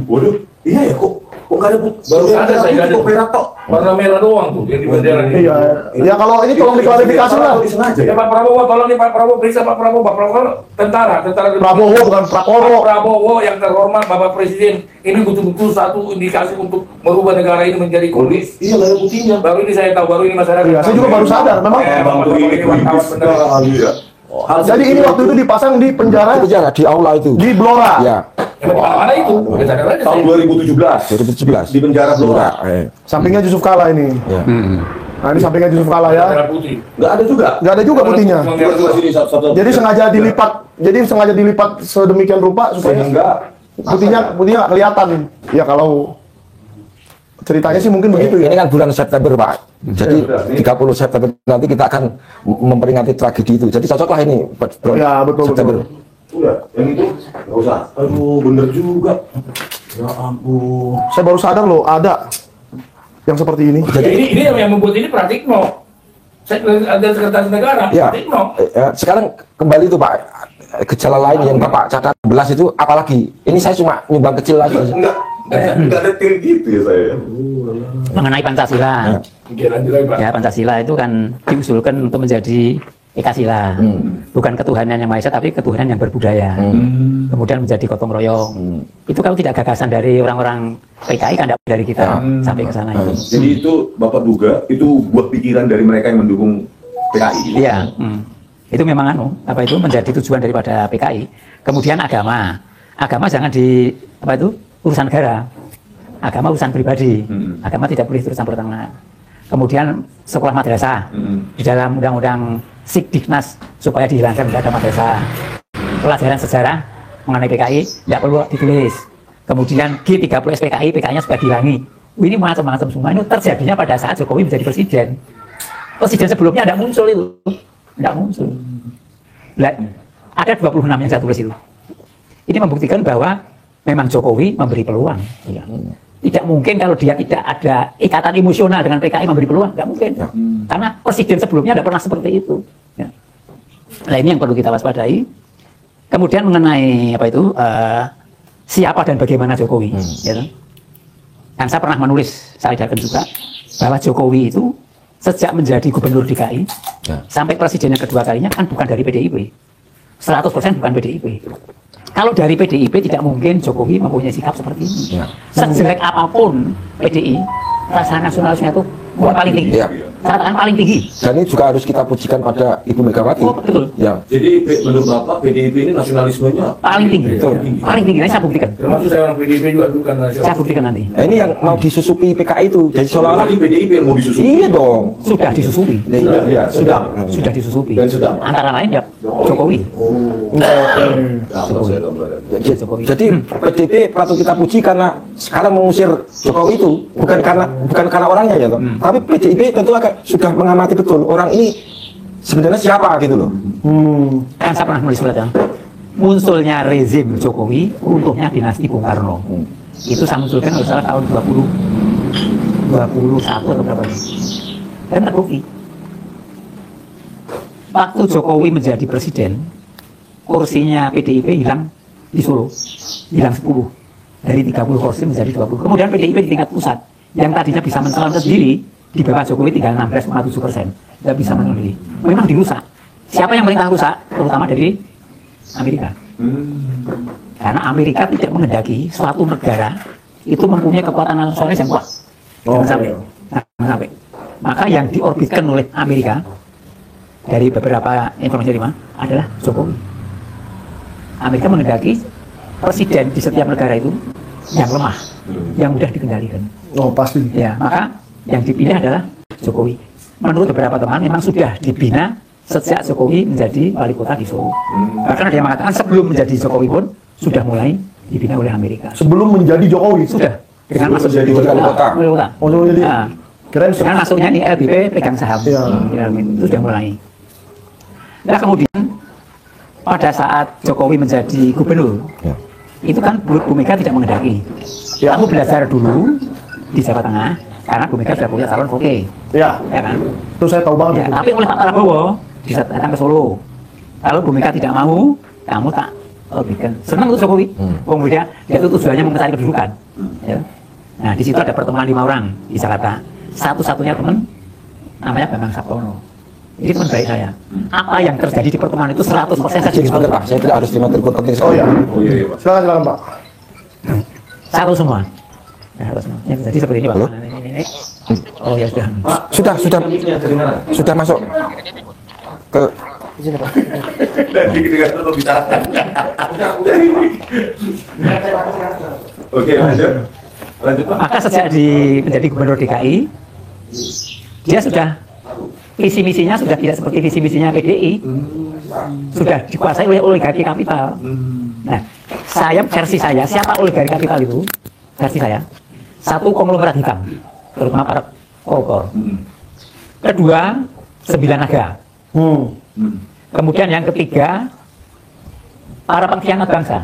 Waduh, iya ya kok nggak ada Baru sadar saya nggak ada. kok merah tok. Warna merah doang tuh yang di bendera ini. Iya. Ya kalau ini tolong diklarifikasi lah. Disengaja Ya ya. Pak Prabowo, tolong nih Pak Prabowo, periksa Pak Prabowo. Pak Prabowo kan tentara. Prabowo bukan Prakoro. Pak Prabowo yang terhormat, Bapak Presiden, ini betul-betul satu indikasi untuk merubah negara ini menjadi komunis. Iya nggak ada putihnya. Baru ini saya tahu, baru ini masyarakat. Iya, saya juga baru sadar. Memang. Memang ini wartawan bener. Iya. Jadi ini waktu itu dipasang di penjara Di penjara, di aula itu. di Blora. Ya, Yang di mana itu? Udah sadar aja Tahun saya. 2017. 2017. Di penjara Blora. Sampingnya Yusuf Kala ini. Ya. Nah ini sampingnya Yusuf Kala ya. Merah putih. Nggak ada juga. Nggak ada juga putihnya. Coba sini satu. Jadi sengaja dilipat sedemikian rupa supaya Sehingga putihnya nggak kelihatan. Ya kalau ceritanya sih mungkin begitu Ini ya. kan bulan September, Pak. Jadi 30 September nanti kita akan memperingati tragedi itu. Jadi cocoklah ini buat bulan Ya, betul, September. betul. udah yang itu nggak usah. Aduh bener juga. Ya ampun. Saya baru sadar loh ada yang seperti ini. Ya, ini yang membuat ini Pratikno. Ada sekretaris negara, Ya, Pratikno. sekarang kembali itu Pak, gejala lain yang Bapak catat 11 itu apalagi? Ini saya cuma nyumbang kecil lagi. Nggak detail gitu ya saya. Mengenai Pancasila. Pikiran juga, Pak. Ya, Pancasila itu kan diusulkan untuk menjadi Ekasila. Bukan ketuhanan yang Maha Esa, tapi ketuhanan yang berbudaya. Kemudian menjadi gotong royong. Itu kalau tidak gagasan dari orang-orang PKI kan tidak dari kita sampai ke sana itu. Jadi itu Bapak duga itu buah pikiran dari mereka yang mendukung PKI. Iya. Itu memang apa itu menjadi tujuan daripada PKI. Kemudian agama. Agama jangan di apa itu urusan negara. Agama urusan pribadi. Agama tidak boleh turut campur tangan. Kemudian sekolah madrasah di dalam undang-undang Sikdiknas supaya dihilangkan tidak ada madrasah. Pelajaran sejarah mengenai PKI tidak perlu ditulis. Kemudian G30 SPKI, PKI-nya sudah dihilangi. Ini macam-macam semua ini terjadinya pada saat Jokowi menjadi presiden. Presiden sebelumnya tidak muncul itu, tidak muncul. Ada 26 yang saya tulis itu. Ini membuktikan bahwa memang Jokowi memberi peluang. Ya. Tidak mungkin kalau dia tidak ada ikatan emosional dengan PKI memberi peluang, nggak mungkin. Karena presiden sebelumnya tidak pernah seperti itu. Ya. Nah ini yang perlu kita waspadai. Kemudian mengenai apa itu siapa dan bagaimana Jokowi. Ya. Dan saya pernah menulis, saya datang juga bahwa Jokowi itu sejak menjadi gubernur DKI sampai presiden yang kedua kalinya kan bukan dari PDIP. 100% bukan PDIP. Kalau dari PDIP tidak mungkin Jokowi mempunyai sikap seperti ini. Sejelek apapun PDI, rasa nasionalisnya itu paling tinggi. Catatan paling tinggi. Dan ini juga harus kita pujikan pada Ibu Megawati. Oh, betul. Ya. Jadi menurut Bapak PDIP ini nasionalismenya Paling tinggi. Betul. Paling tinggi. Nanti saya buktikan. Termasuk saya orang PDIP juga bukan nasional. Saya buktikan nanti. Nah, ini yang mau disusupi PKI itu. Jadi seolah-olah Tadi PDIP yang mau disusun. iya dong. Sudah disusupi. Iya, sudah. Sudah disusupi. Dan sudah. Antara lain ya Jokowi. Jadi PDIP patut kita puji karena sekarang mengusir Jokowi itu bukan karena orangnya ya toh. Tapi PDIP tentu akan sudah mengamati betul orang ini sebenarnya siapa gitu loh. Kan saya pernah nulis surat ya. Munculnya rezim Jokowi runtuhnya dinasti Bung Karno. Itu saya munculkan kalau salah tahun 21 atau berapa. Dan terbukti. Waktu Jokowi menjadi presiden, kursinya PDIP hilang di Solo, hilang 10 dari 30 kursi menjadi 20. Kemudian PDIP di tingkat pusat yang tadinya bisa mencalonkan sendiri di bawah Jokowi tinggal 16,7%. Nggak bisa menulis. Memang dirusak. Siapa yang perintah rusak? Terutama dari Amerika. Karena Amerika tidak menghendaki suatu negara itu mempunyai kekuatan nasionalis yang kuat. Jangan sampai. Jangan sampai. Maka yang diorbitkan oleh Amerika dari beberapa informasi terima adalah Jokowi. Amerika menghendaki presiden di setiap negara itu yang lemah, yang mudah dikendalikan. Oh, pasti. Ya, maka yang dipilih adalah Jokowi. Menurut beberapa teman memang sudah dibina sejak Jokowi menjadi wali kota di Solo. Bahkan ada yang mengatakan sebelum menjadi Jokowi pun sudah mulai dibina oleh Amerika. Sebelum menjadi Jokowi. Sudah. Dengan masuk jadi wali kota. Wali kota. Oh, jadi Nah, keren. dengan masuknya di LBP pegang saham. Iya. Itu sudah mulai. Nah kemudian pada saat Jokowi menjadi gubernur, itu kan Bu Mega tidak menghendaki. Ya. Kamu belajar dulu di Jawa Tengah, karena Bu Mega sudah punya calon oke, Ya, ya kan? itu saya tahu banget. Ya, itu. tapi oleh Pak Prabowo bisa datang ke Solo. Kalau Bu Mega tidak mau, kamu tak bikin. Senang tuh Jokowi. Kemudian dia itu tujuannya mencari kedudukan. Ya. Nah di situ ada pertemuan 5 orang di Jakarta. Satu-satunya teman namanya Bambang Saptono. Ini teman baik saya. Apa yang terjadi di pertemuan itu 100% saya Jadi sebentar Pak, saya tidak harus terima telepon penting Oh sekali. ya. Oh iya, iya, Pak. Silakan Pak. satu semua. Ya, satu semua. Yang jadi seperti ini Pak. Ini. Oh ya sudah. Sudah masuk ke Nanti kita terus bicarakan. Oke, lanjut. Lanjut, Pak. Maka sejak menjadi gubernur DKI, dia sudah visi misinya sudah tidak seperti visi misinya PDI, sudah dikuasai oleh oligarki kapital. Nah, versi saya, siapa oligarki kapital itu? Versi saya, satu konglomerat hitam, terutama para koruptor. Kedua, 9 naga. Kemudian yang ketiga, para pengkhianat bangsa.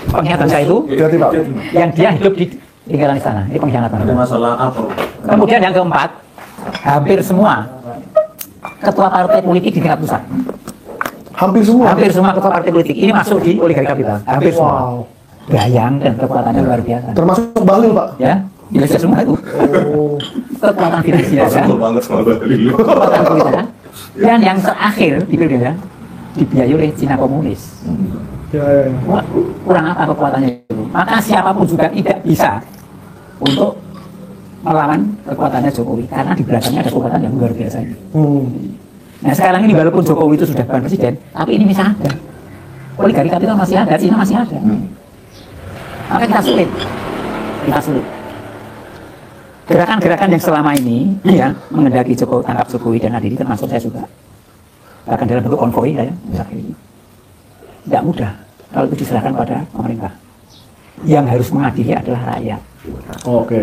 Pengkhianat bangsa itu Hati-hati Pak. yang dia hidup di lingkaran istana, ini pengkhianat bangsa. Masalah apa? Kemudian yang keempat, hampir semua ketua partai politik di tingkat pusat. Hampir semua. Hampir semua ketua partai politik ini masuk di oligarki kapital. Hampir semua. Wow. Bayangkan kekuatannya luar biasa. Termasuk Bahlil Pak. Ya, biasa semua itu. Kekuatan finansial, ya. Betul banget sama Bali. Kekuatan politik. Ya. Dan yang terakhir di pilkada dibiayai oleh Cina komunis. Ya, ya, ya. Kurang apa kekuatannya itu? Maka siapapun juga tidak bisa untuk melawan kekuatannya Jokowi karena di belakangnya ada kekuatan yang luar biasa ini. Nah sekarang ini walaupun Jokowi itu sudah bukan presiden, tapi ini masih ada. Oligarki kapital masih ada, Cina masih ada. Maka kita sulit. Gerakan-gerakan yang selama ini ya mengendaki Jokowi, tangkap Jokowi dan adili termasuk saya juga. Bahkan dalam bentuk konvoi saya ini. Tidak mudah kalau itu diserahkan pada pemerintah. Yang harus mengadili adalah rakyat. Oke.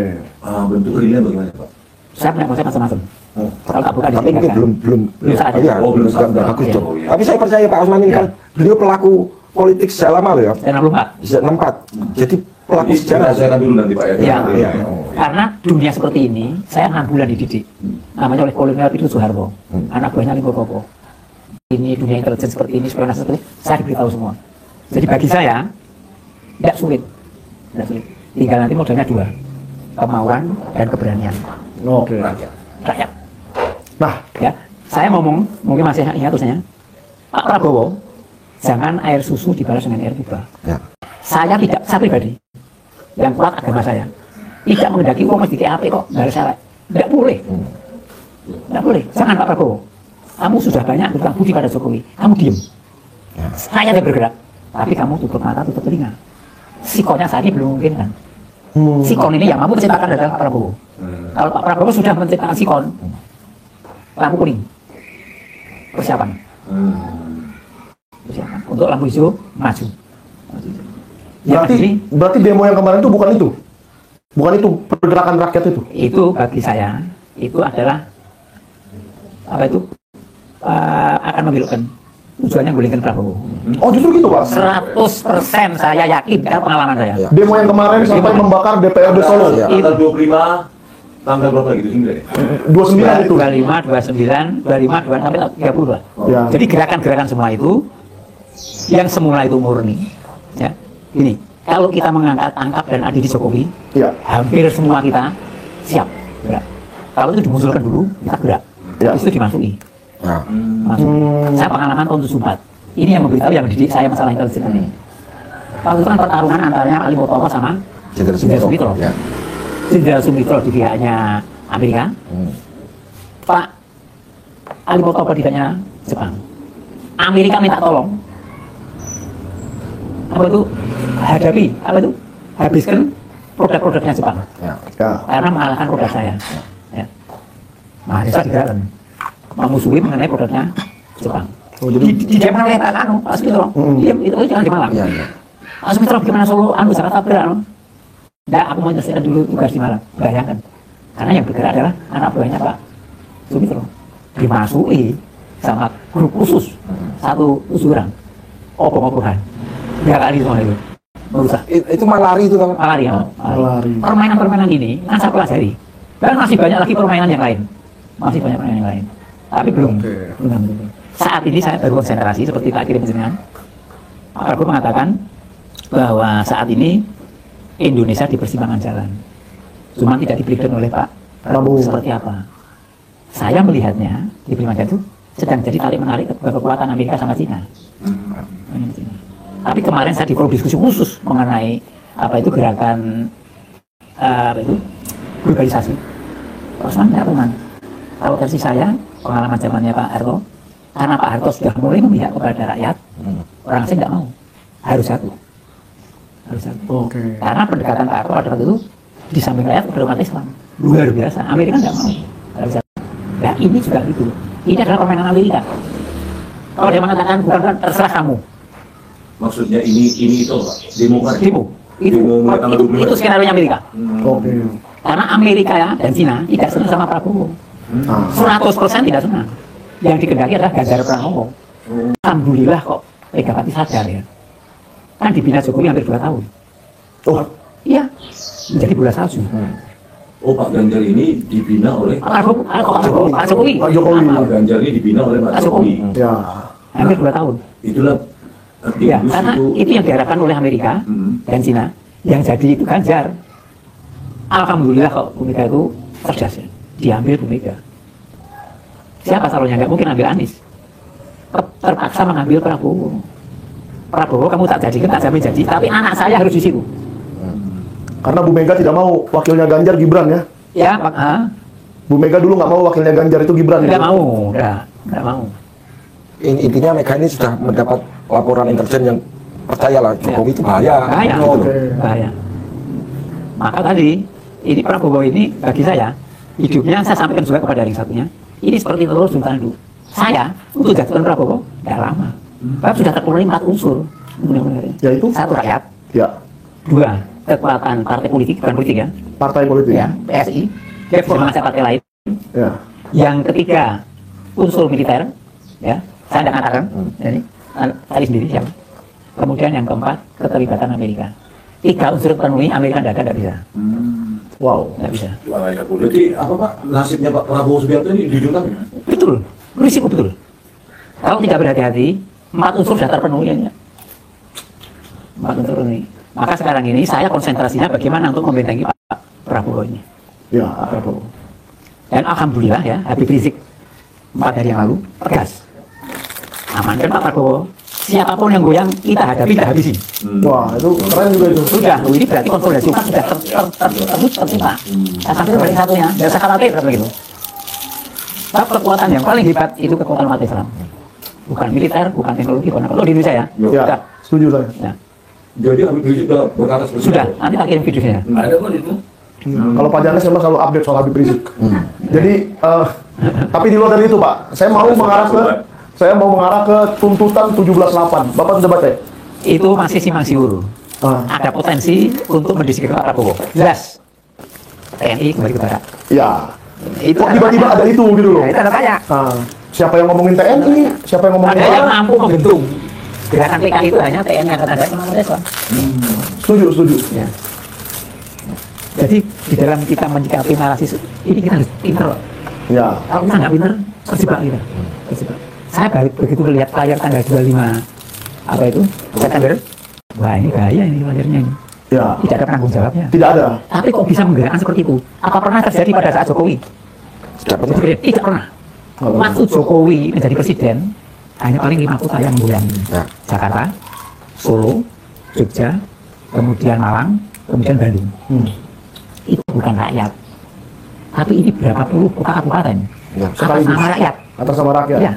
Bentuk realnya bagaimana, Pak? Saya punya konsep macam-macam. Kalau tak buka di tapi mungkin belum saatnya. iya, Oh, belum saatnya. nggak bagus Iya. Cok. Tapi saya percaya Pak Osman ini kan beliau pelaku politik sejak lama loh ya. Dan 64. Sejak 64. Jadi pelaku Ini sejarah. saya akan dulu nanti, Pak ya. Ya, Iya. karena dunia seperti ini, saya 6 bulan dididik. Namanya oleh Kolonel Pitu Soeharto, anak buahnya Limpopo. Ini dunia intelijen seperti ini, spionase seperti ini, saya diberitahu semua. Jadi bagi saya, tidak sulit. Tidak sulit. Tinggal nanti modalnya 2, kemauan dan keberanian. Oke. Rakyat. Nah, Ya, saya ngomong, mungkin masih ingat tulisannya, Pak Prabowo, jangan air susu dibalas dengan air tuba. Ya. Saya pribadi, yang kuat agama saya, tidak menghendaki uang mesti DAP kok, nggak ada syarat. Tidak boleh. Tidak boleh. Jangan Pak Prabowo. Kamu sudah banyak berhutang budi pada Jokowi. Kamu diem. Saya yang bergerak. Tapi kamu tutup mata, tutup telinga. Sikonnya saat ini belum mungkin kan. Sikon ini yang mampu menciptakan adalah Pak Prabowo. Kalau Pak Prabowo sudah menciptakan sikon, lampu kuning. Persiapan. Persiapan. Untuk lampu hijau, maju. Yang berarti demo yang kemarin itu bukan itu. Bukan itu pergerakan rakyat itu. itu bagi saya itu adalah apa itu akan membelokkan tujuannya menggulingkan Prabowo. Oh, justru gitu, Pak. 100% saya yakin karena pengalaman saya. Ya. Demo yang kemarin sampai membakar DPRD Solo. Iya. Tanggal 25, tanggal berapa gitu? 9 ya? 29 itu. 25, 29, 25, 26 sampai 30 lah. Ya. Jadi gerakan-gerakan semua itu yang semula itu murni. Ya, ini kalau kita mengangkat angkat dan adili Jokowi, Iya. hampir semua kita siap gerak. Kalau itu dimunculkan dulu, kita gerak. Ya. Habis itu dimasuki. Nah, Masuk. Saya pengalaman tahun 74. Ini yang memberitahu yang mendidik saya masalah intelijen ini. Waktu itu kan pertarungan antaranya Ali Mutomo sama Jenderal Sumitro. Ya. Jenderal Sumitro di pihaknya Amerika. Pak Ali Mutomo di pihaknya Jepang. Amerika minta tolong. Apa itu? Hadapi, apa itu? Habiskan produk-produknya Jepang. Ya. Ya. Karena mengalahkan produk saya. Ya. Mahasiswa digerakkan memusuhi mengenai produknya Jepang. Oh, jadi Di Jepang oleh Pak Sumitro. Itu jangan di Malang. Ya, ya. Pak Sumitro gimana Solo, Jakarta bergerak. Enggak, aku mau menyelesaikan dulu tugas di Malang. Bayangkan. Karena yang bergerak adalah anak buahnya Pak Sumitro. Dimasuki sama grup khusus. Satu orang. Obong-obongan. 3 kali semua itu. Merusak. Itu malari itu kan. Malari ya. Malari. Permainan-permainan ini kan saya pelajari. Dan masih banyak lagi permainan yang lain. Masih banyak permainan yang lain. Tapi belum. Saat ini saya baru konsentrasi seperti Pak Kirim jenengan. Pak Prabowo mengatakan bahwa saat ini Indonesia di persimpangan jalan. Cuma tidak di-breakdown oleh Pak Prabowo seperti apa. Saya melihatnya di persimpangan jalan itu sedang jadi tarik-menarik kekuatan Amerika sama Cina. Tapi kemarin saya di forum diskusi khusus mengenai apa itu gerakan apa itu globalisasi. Terus teman, kalau versi saya pengalaman zamannya Pak Harto, karena Pak Harto sudah mulai memihak kepada rakyat, orang asing nggak mau, harus satu. Oke. Karena pendekatan Pak Harto pada waktu itu di samping rakyat kepada umat Islam luar biasa. Amerika nggak mau, harus satu. Nah ini juga gitu. Ini adalah permainan Amerika. Kalau dia mengatakan bukan terserah kamu. Maksudnya ini itu Pak, demokrasi. Demo. Itu skenario Amerika. Oke. Karena Amerika ya, dan Cina tidak senang sama Prabowo. 100% tidak senang. Yang dikendaki adalah Ganjar Pranowo. Alhamdulillah kok Megawati sadar ya. Kan dibina Jokowi hampir 2 tahun. Oh, Iya, menjadi bola salju. Oh, Pak Ganjar ini dibina oleh Pak Jokowi. Pak Jokowi. Pak Ganjar ini dibina oleh Pak Pak Jokowi. Jokowi. Ya. Hampir 2 tahun. Itulah Ya, karena itu yang diharapkan oleh Amerika dan Cina. Yang jadi itu Ganjar. Alhamdulillah kok Bu Mega itu cerdas ya. Diambil Bu Mega. Siapa calonnya? Nggak mungkin ambil Anies. Terpaksa mengambil Prabowo. Prabowo kamu tak jadikan, tak jamin jadi. Tapi anak saya harus di situ. Karena Bu Mega tidak mau wakilnya Ganjar Gibran ya. Ya, Pak. Bu Mega dulu nggak mau wakilnya Ganjar itu Gibran. Nggak ya? mau, nggak mau. Intinya Mega ini sudah mendapat laporan intelijen yang percayalah Jokowi itu bahaya. Bahaya, Gitu. bahaya. Maka tadi ini Prabowo ini bagi saya hidupnya saya sampaikan juga kepada yang satunya. Ini seperti telur sultan dulu. Saya untuk jatuhkan Prabowo nggak lama. Sebab sudah terpenuhi 4 unsur. Yaitu? 1 rakyat, Ya. 2 kekuatan partai politik, bukan politik ya, Partai politik. ya PSI, reformasi partai lain. Ya. Yang ketiga unsur militer, ya saya tidak katakan, jadi tadi sendiri siapa. Kemudian yang keempat keterlibatan Amerika. 3 unsur terpenuhi, Amerika tidak bisa, Wow. nggak bisa. Berarti apa Pak nasibnya Pak Prabowo Subianto ini diuntungkan? Betul, risiko betul. Kalau tidak berhati-hati, 4 unsur sudah terpenuhi ya. 4 unsur terpenuhi. Maka sekarang ini saya konsentrasinya bagaimana untuk membentengi Pak Prabowo ini. Ya. Pak Prabowo. Dan alhamdulillah ya, Habib Rizik 4 hari yang lalu tegas. Amankan Pak Prabowo. Siapapun yang goyang kita hadapi, kita habisi. Wah, itu keren juga itu. Sudah, ini berarti konsolidasi umat sudah tercipta. Saya sampai sebagai satunya, dan saya khawatir begitu. Sebab kekuatan yang paling hebat itu kekuatan umat Islam. Bukan militer, bukan teknologi, bukan apa. Lo di Indonesia ya? Ya. Sudah. Setuju saya. Ya. Jadi Habib Rizik sudah berkata seperti Sudah, itu. nanti tak kirim videonya. Ada kok itu. Kalau Pak Janes memang selalu update soal Habib Rizik. Jadi, tapi di luar dari itu Pak, saya mau mengarah ke tuntutan 17.8. Bapak sudah baca ya? Itu masih simpang siur. Ada potensi untuk mendiskusikan Pak Prabowo. Jelas. TNI kembali ke barat. Ya. Itu Kok tiba-tiba ada itu gitu loh. Itu ada tanya. Siapa yang ngomongin TNI? Siapa yang ngomongin Ada yang barat? mampu membentuk. Gerakan PKI itu hanya TNI yang ada sama Islam. Setuju. Ya. Jadi di dalam kita menyikapi narasi ini kita harus pintar. Ya. Kalau kita nggak pintar, terjebak kita. Terjebak. Saya begitu melihat layar tanggal 25 apa itu September, wah ini bahaya ini layarnya ini. Ya. Tidak ada penanggung jawabnya. Tidak ada. Tapi kok bisa menggerakkan seperti itu? Apa pernah terjadi pada saat Jokowi? Tidak pernah. Tidak pernah. Waktu Jokowi menjadi presiden, hanya paling 5 kota yang menggoyangi. Ya. Jakarta, Solo, Jogja, kemudian Malang, kemudian Bandung. Itu bukan rakyat. Tapi ini berapa puluh kota kabupaten. Ya. Atas nama rakyat. Atas nama rakyat. Ya.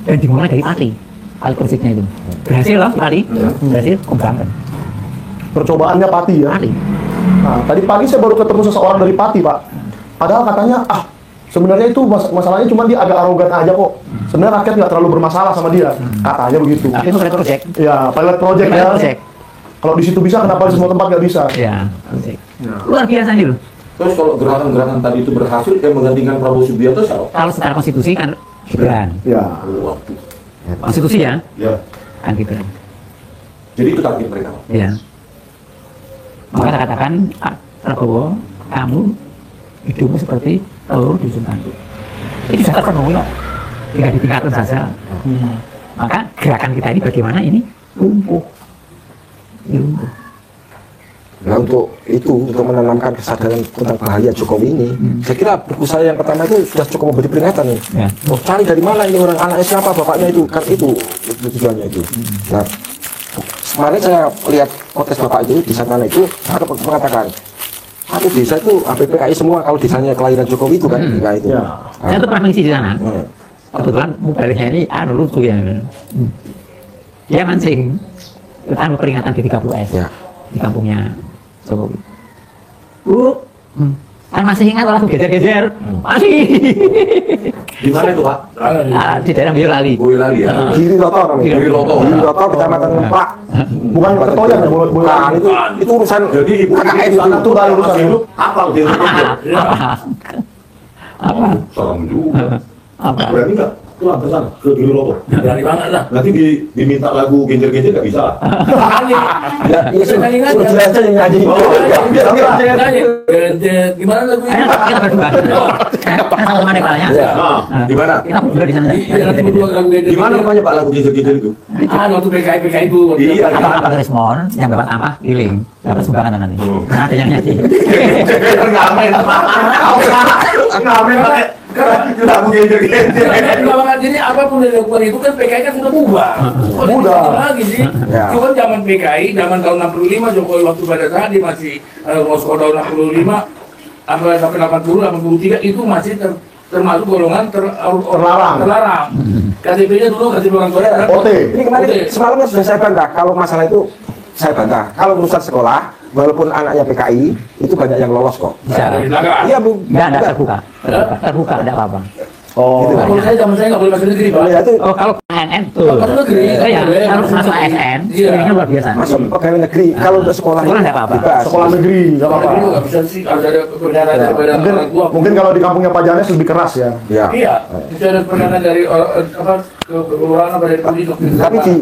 Dan dimulai dari Pati. Kali politiknya itu. Berhasil loh Pati. Berhasil kembangkan. Percobaannya Pati ya. Pati. Nah, tadi pagi saya baru ketemu seseorang dari Pati, Pak. Padahal katanya, sebenarnya itu masalahnya cuma dia agak arogan aja kok. Sebenarnya rakyat nggak terlalu bermasalah sama dia. Katanya begitu. Tapi itu pilot project. Ya, pilot project Pilot ya. project. Kalau di situ bisa, kenapa di semua tempat nggak bisa? Ya. Project. Luar biasa nih loh. Terus kalau gerakan-gerakan tadi itu berhasil, yang menggantikan Prabowo Subianto siapa? Kalau secara konstitusi kan Gibran. Ya. Konstitusi ya, Ya. kan Gibran. Jadi itu target mereka. Ya. Maka saya katakan, Prabowo, kamu hidupmu seperti telur di tanduk. Itu sudah terpenuhi kok. Tinggal ditingkatkan saja. Maka gerakan kita ini bagaimana ini lumpuh. Ini lumpuh. Nah untuk itu, untuk menanamkan kesadaran tentang bahaya Jokowi ini, saya kira buku saya yang pertama itu sudah cukup memberi peringatan nih. Ya. Oh, cari dari mana ini orang, anaknya siapa, bapaknya itu, kan itu tujuannya itu. Nah, kemarin saya lihat kontes bapak itu di sana itu, ada mengatakan satu desa itu APPKI semua, kalau desanya kelahiran Jokowi itu kan, itu. Ya. Saya tuh pernah mengisi di sana. Hmm. Kebetulan mobilnya ini lucu ya. Dia mancing, kita peringatan di 30S Ya. di kampungnya Jokowi. Kan masih ingat lagu gejer-gejer? Masih. Di mana itu, Pak? Di daerah Boyolali. Boyolali ya. Giri Loto namanya. Giri Loto. Giri Loto, kecamatan Ngemplak. Bukan Ketoyan ya, boleh. Nah, itu urusan Jadi ibu KKN di sana itu. tuh dari urusan hidup apal dia. Apa? Serem juga. Apa? Berani nggak? Pulang ke sana ke Giri Loto. Berani banget lah. Nanti diminta lagu genjer-genjer nggak bisa lah. Ya, iya sih. Suruh dia aja yang nyanyi. Gimana lagu ini? Kita berdua. Kita sama mana palanya? Ya. Nah, di mana? Kita berdua di sana. Iya, nanti berdua lagu genjer. Di mana namanya Pak lagu genjer-genjer itu? Waktu PKI itu. Iya. Apa respon yang dapat apa? Giling. Dapat sumbangan nanti. Nah, ada yang nyanyi. Ngamen. Ngamen pakai lagu genjer-genjer. Jadi apapun yang dilakukan itu kan PKI kan sudah bubar. Udah. Lagi sih. Ya. Cuma zaman PKI, zaman tahun 65 Jokowi waktu pada saat dia masih Moskow tahun 65 sampai 80, 83 itu masih termasuk golongan terlarang. KTP-nya dulu KTP orang Korea kan? OT. Ini kemarin semalamnya sudah saya bantah. Kalau masalah itu saya bantah. Kalau urusan sekolah, walaupun anaknya PKI, itu banyak yang lolos kok. Bisa. Iya bu. Enggak terbuka. Terbuka, enggak apa-apa. Oh. Kalau saya zaman saya nggak boleh masuk negeri, Pak. Ya itu Oh, kalau ANN tuh. Masuk negeri. Ya, harus masuk ASN. Iya. Ini luar biasa. masuk pegawai negeri. Kalau untuk sekolah Sekolah nggak apa-apa. bebas. Sekolah negeri, nggak apa-apa. Negeri nggak bisa sih, harus ada perdana daripada orang tua. Mungkin kalau di kampungnya Pak Janes lebih keras ya. Ya. Iya, bisa ada perdana dari kelurahan apa dari penduduk. Tapi di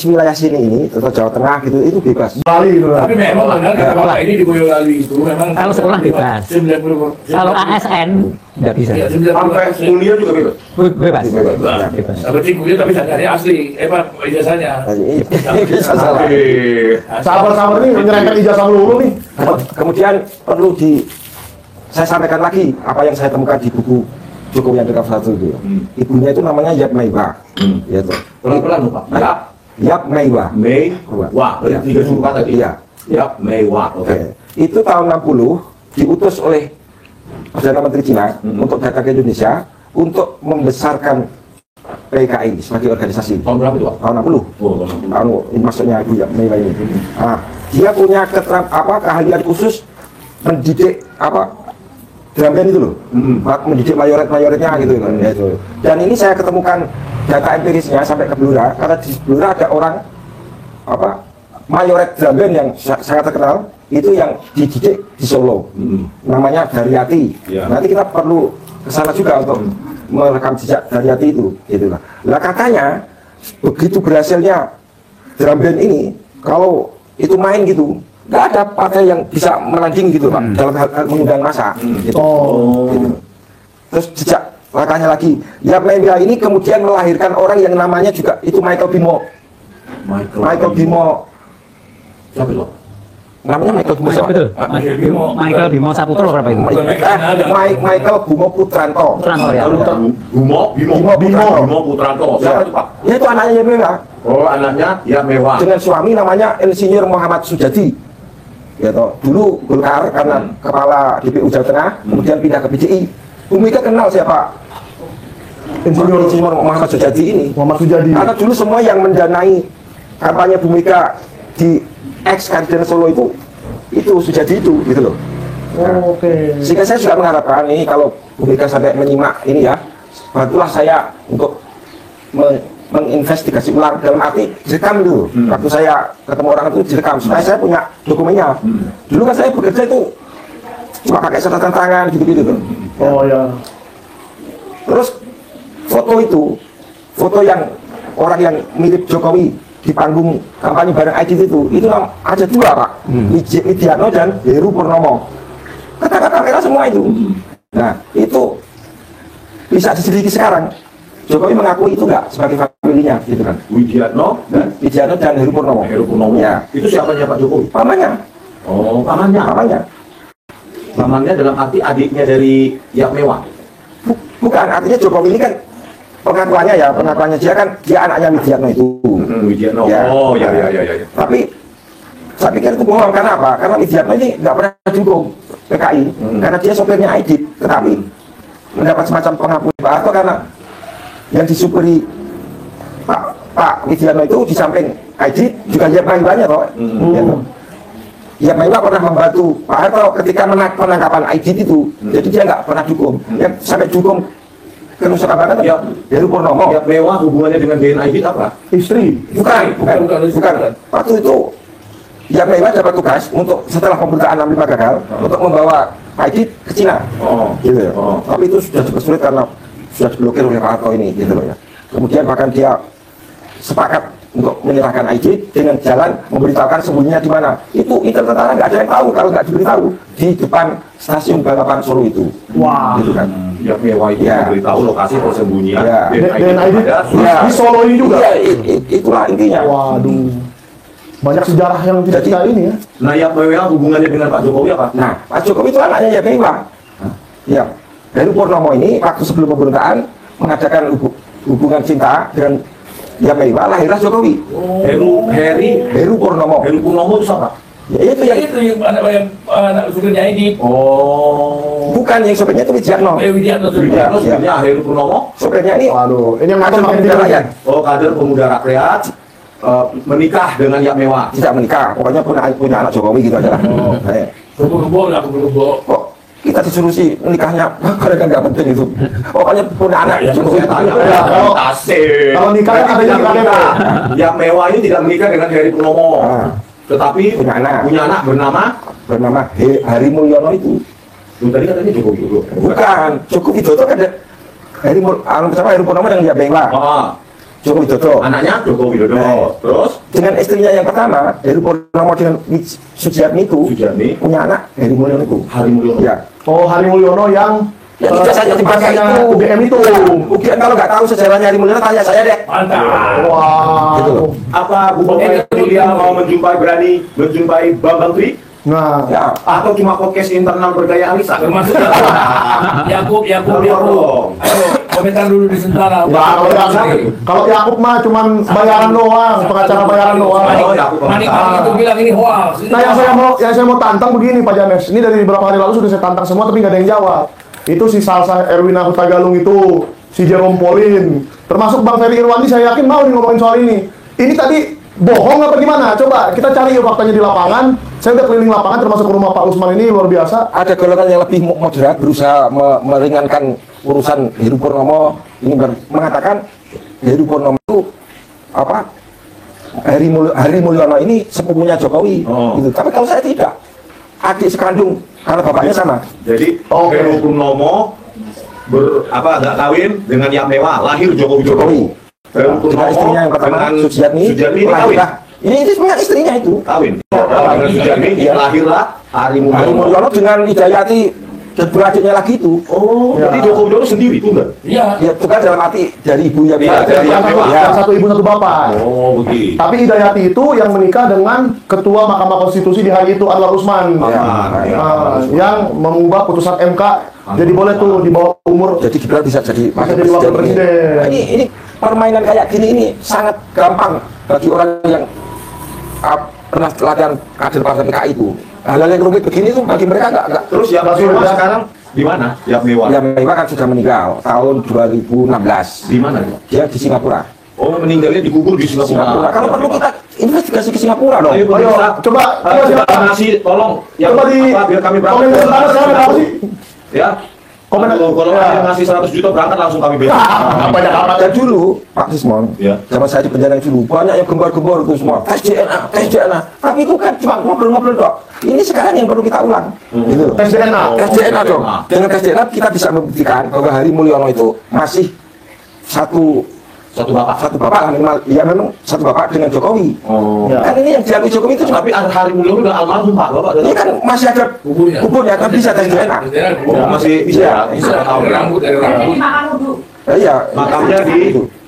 wilayah sini ini, atau Jawa Tengah gitu, itu bebas. Bali itu. Tapi memang benar kata Bapak ini di Boyolali itu memang Kalau sekolah bebas. 90%. Kalau ASN nggak bisa. Ya, Sampai 90%. kuliah juga bebas. Bebas. Ya, Bebas. Seperti kuliah tapi dari asli, Pak ijazahnya. Bisa salah. Sabar-sabar nih menyerahkan ijazah dulu nih. Kemudian perlu saya sampaikan lagi apa yang saya temukan di buku Jokowi yang dekat satu itu. Ibunya itu namanya Yap Meiwa. Ya tuh. Pelan-pelan Pak. Ya. Yap Meiwa. Mei. Wah, Iya. berarti 3 suku kata tadi. Iya. Ya, Mewah. Oke. Oke. Itu tahun 60 diutus oleh Perdana Menteri Cina untuk datang ke Indonesia untuk membesarkan PKI sebagai organisasi. Tahun berapa itu, Pak? Tahun 60. Oh, tahun 60. Ini maksudnya Ibu Yap Meiwa ini. Nah, dia punya keahlian khusus mendidik drum band itu loh, mendidik mayoretnya gitu kan. Ya, itu. Dan ini saya ketemukan data empirisnya sampai ke Blora, karena di Blora ada orang mayoret drum band yang sangat terkenal, itu yang dididik di Solo, namanya Daryati. Ya. Nanti kita perlu ke sana juga untuk merekam jejak Daryati itu, gitu lah. Lah katanya begitu berhasilnya drum band ini, kalau itu main gitu, nggak ada partai yang bisa menanding gitu Pak, dalam hal mengundang massa. Gitu. Gitu. Terus jejak langkahnya lagi, Yap Meiwa ini kemudian melahirkan orang yang namanya juga itu Michael Bimo. Michael Bimo. Siapa itu? namanya Michael Bimo siapa? Betul. Michael Bimo Saputra berapa itu? Michael Bimo Putranto. Putranto ya. Bimo Putranto. Siapa itu Pak? Ya itu anaknya ya mewah. Oh, anaknya ya mewah. Dengan suami namanya Insinyur Muhammad Sujadi. Ya toh, dulu Golkar karena kepala DPU Jawa Tengah, kemudian pindah ke PDI. Bu Mega kenal siapa? Insinyur Muhammad Sujadi ini. Muhammad Sujadi. Karena dulu semua yang mendanai kampanye Bu Mega di ex Kabupaten Solo itu Sujadi itu, gitu loh. Oke. Sehingga saya juga mengharapkan ini kalau Bu Mega sampai menyimak ini ya, bantulah saya untuk menginvestigasi ulang, dalam arti direkam dulu. Waktu saya ketemu orang itu direkam, supaya saya punya dokumennya. Dulu kan saya bekerja itu cuma pakai catatan tangan gitu-gitu tuh. Oh ya. Terus foto yang orang yang mirip Jokowi di panggung kampanye bareng Aidit itu ada dua Pak, Widiatno dan Heru Purnomo. Kata-kata mereka semua itu. Nah itu bisa diselidiki sekarang. Jokowi mengakui itu nggak sebagai familinya, gitu kan? Widiatno dan Heru Purnomo. Heru Purnomo. Ya. Itu siapanya Pak Jokowi? Pamannya. Oh, pamannya. Pamannya dalam arti adiknya dari Yak Mewah. Bukan, artinya Jokowi ini kan pengakuannya dia anaknya Widiatno itu. Widiatno. Ya. Oh, ya. Tapi saya pikir itu bohong, karena apa? Karena Widiatno ini nggak pernah dukung PKI, karena dia sopirnya Aidit, tetapi mendapat semacam pengakuan Pak Harto karena yang disupiri Pak Widiatno itu di samping Aidit juga Yap Maiwanya toh. Yap Maiwa pernah membantu Pak Harto ketika penangkapan Aidit itu, jadi dia nggak pernah dukung. Yang sampai dukung ke Nusa Kambangan ya Heru Purnomo. Yak Mewah hubungannya dengan DNA Aidit apa? Istri. Bukan. Waktu itu Yap Maiwa dapat tugas untuk setelah pemerintahan 65 gagal untuk membawa Aidit ke Cina. Gitu ya. Tapi itu sudah cukup sulit karena sudah diblokir oleh Pak Harto ini, gitu loh ya. Kemudian bahkan dia sepakat untuk menyerahkan Aidit dengan jalan memberitahukan sembunyinya di mana. Itu tentara nggak ada yang tahu kalau nggak diberitahu di depan stasiun balapan Solo itu. Wah. Gitu kan. Yak Mewah itu Ya. memberitahu lokasi persembunyian Ya. Dan Aidit Ya. di Solo ini juga. Iya, itulah intinya. Waduh. Banyak sejarah yang tidak kita ini ya. Nah, Yak Mewah hubungannya dengan Pak Jokowi apa? Nah, Pak Jokowi itu anaknya Yap Maiwa. Ya. Heru Purnomo ini waktu sebelum pemerintahan mengadakan hubungan cinta dengan Yap Maiwa, lahirlah Jokowi. Heru Purnomo. Heru Purnomo itu siapa? Ya itu yang Itu yang anak supirnya Aidit. Oh. bukan yang sopirnya itu Widiatno. Widiatno Widiatno sebenarnya Heru Purnomo. Sopirnya ini Waduh, ini yang kader nonton pemuda rakyat. Oh, kader pemuda rakyat menikah dengan Yak Mewah. Tidak menikah, pokoknya punya anak Jokowi gitu aja lah. Kok kita disuruh sih nikahnya, karena kan nggak penting itu. Pokoknya punya anak Jokowi. Asik. Kalau nikah kan ada yang nikah. Yak Mewah ini tidak menikah dengan Heru Purnomo. Tetapi Punya anak bernama Hari Mulyono itu. Lu tadi katanya Jokowi Widodo. Bukan, Joko Widodo kan ada Heru Purnomo dengan Yap Maiwa. Joko Widodo. Anaknya Joko Widodo. Nah. Terus Dengan istrinya yang pertama, Heru Purnomo dengan Sujiatmi itu Sujiatmi. punya anak Hari Mulyono itu. Hari Mulyono. Ya. Oh, Hari Mulyono yang Ya tidak saja dipakai itu. UGM itu. UGM kalau nggak tahu sejarahnya Hari Mulyono tanya saya deh. Mantap. Wah. Gitu loh. Apa Gubernur Mulia mau berani menjumpai Bambang Tri? Nah, Ya. Atau cuma podcast internal bergaya Alisa? Termasuk Yakub. Dong. Ayo, komentar dulu di sementara. kalau Yakub mah cuman bayaran doang, pengacara bayaran doang. Manik itu bilang ini hoax. Nah, yang saya mau tantang begini Pak James. Ini dari beberapa hari lalu sudah saya tantang semua tapi nggak ada yang jawab. Itu si Salsa Erwina Hutagalung itu, si Jerome Pauline, termasuk Bang Ferry Irwandi saya yakin mau nih ngomongin soal ini. Ini tadi bohong apa gimana? Coba kita cari yuk faktanya di lapangan. Saya udah keliling lapangan termasuk ke rumah Pak Usman ini luar biasa. Ada golongan yang lebih moderat berusaha meringankan urusan Heru Purnomo ini mengatakan Heru Purnomo itu apa? Hari Mulyono ini sepupunya Jokowi. Gitu. Tapi kalau saya tidak, adik sekandung karena bapaknya sama. Jadi Heru Purnomo nggak kawin dengan Yak Mewah, lahir Joko Widodo. Dengan istrinya yang pertama Sujiatmi ini kawin. Ini sebenarnya istrinya itu Kawin. Dengan Sujiatmi lahirlah Hari Hari Mulyono. Mulyono dengan Hidayati dan beradiknya lagi itu. Oh, jadi Joko Widodo sendiri tuh enggak? Iya. Ya tunggal dalam arti dari ibu yang Iya, dari yang mewah. ya. Yang satu ibu satu bapak. Oh, begitu. Tapi Hidayati itu yang menikah dengan Ketua Mahkamah Konstitusi di hari itu, Anwar Usman. Yang mengubah putusan MK. Jadi boleh tuh di bawah umur. Jadi Gibran bisa jadi jadi wakil presiden. Nah, ini permainan kayak gini ini sangat gampang bagi orang yang pernah latihan kader partai PKI itu. Hal-hal yang rumit begini tuh bagi mereka nggak. Terus yang mewah sekarang di mana? Yang mewah. Yang mewah kan sudah meninggal tahun 2016. Di mana? Dia di Singapura. Oh, meninggalnya dikubur di Singapura. Kalau perlu kita investigasi ke Singapura dong. Ayo, Coba ngasih tolong yang coba di biar kami berangkat. komen sekarang sekarang berapa sih? Ya. Komen Kalau ada yang ngasih 100 juta berangkat langsung kami besok. Banyak amat. Dan dulu Pak Sismon, Ya. zaman saya di penjara dulu banyak yang gembar-gembar itu semua tes DNA. Tapi itu kan cuma ngobrol-ngobrol dok. Ini sekarang yang perlu kita ulang. Gitu. Tes DNA. Tes DNA dong. Dengan tes DNA kita bisa membuktikan bahwa Hari Mulyono itu masih satu bapak minimal, ya memang satu bapak dengan Jokowi. Oh. Ya. Kan ini yang diakui Jokowi itu cuma Tapi Hari Mulyono udah almarhum Pak, Bapak. ini kan masih ada kuburnya, kan bisa tes DNA. Oh, masih bisa ya? Bisa. Tahu Dari rambut, dari rambut. Iya. Makamnya di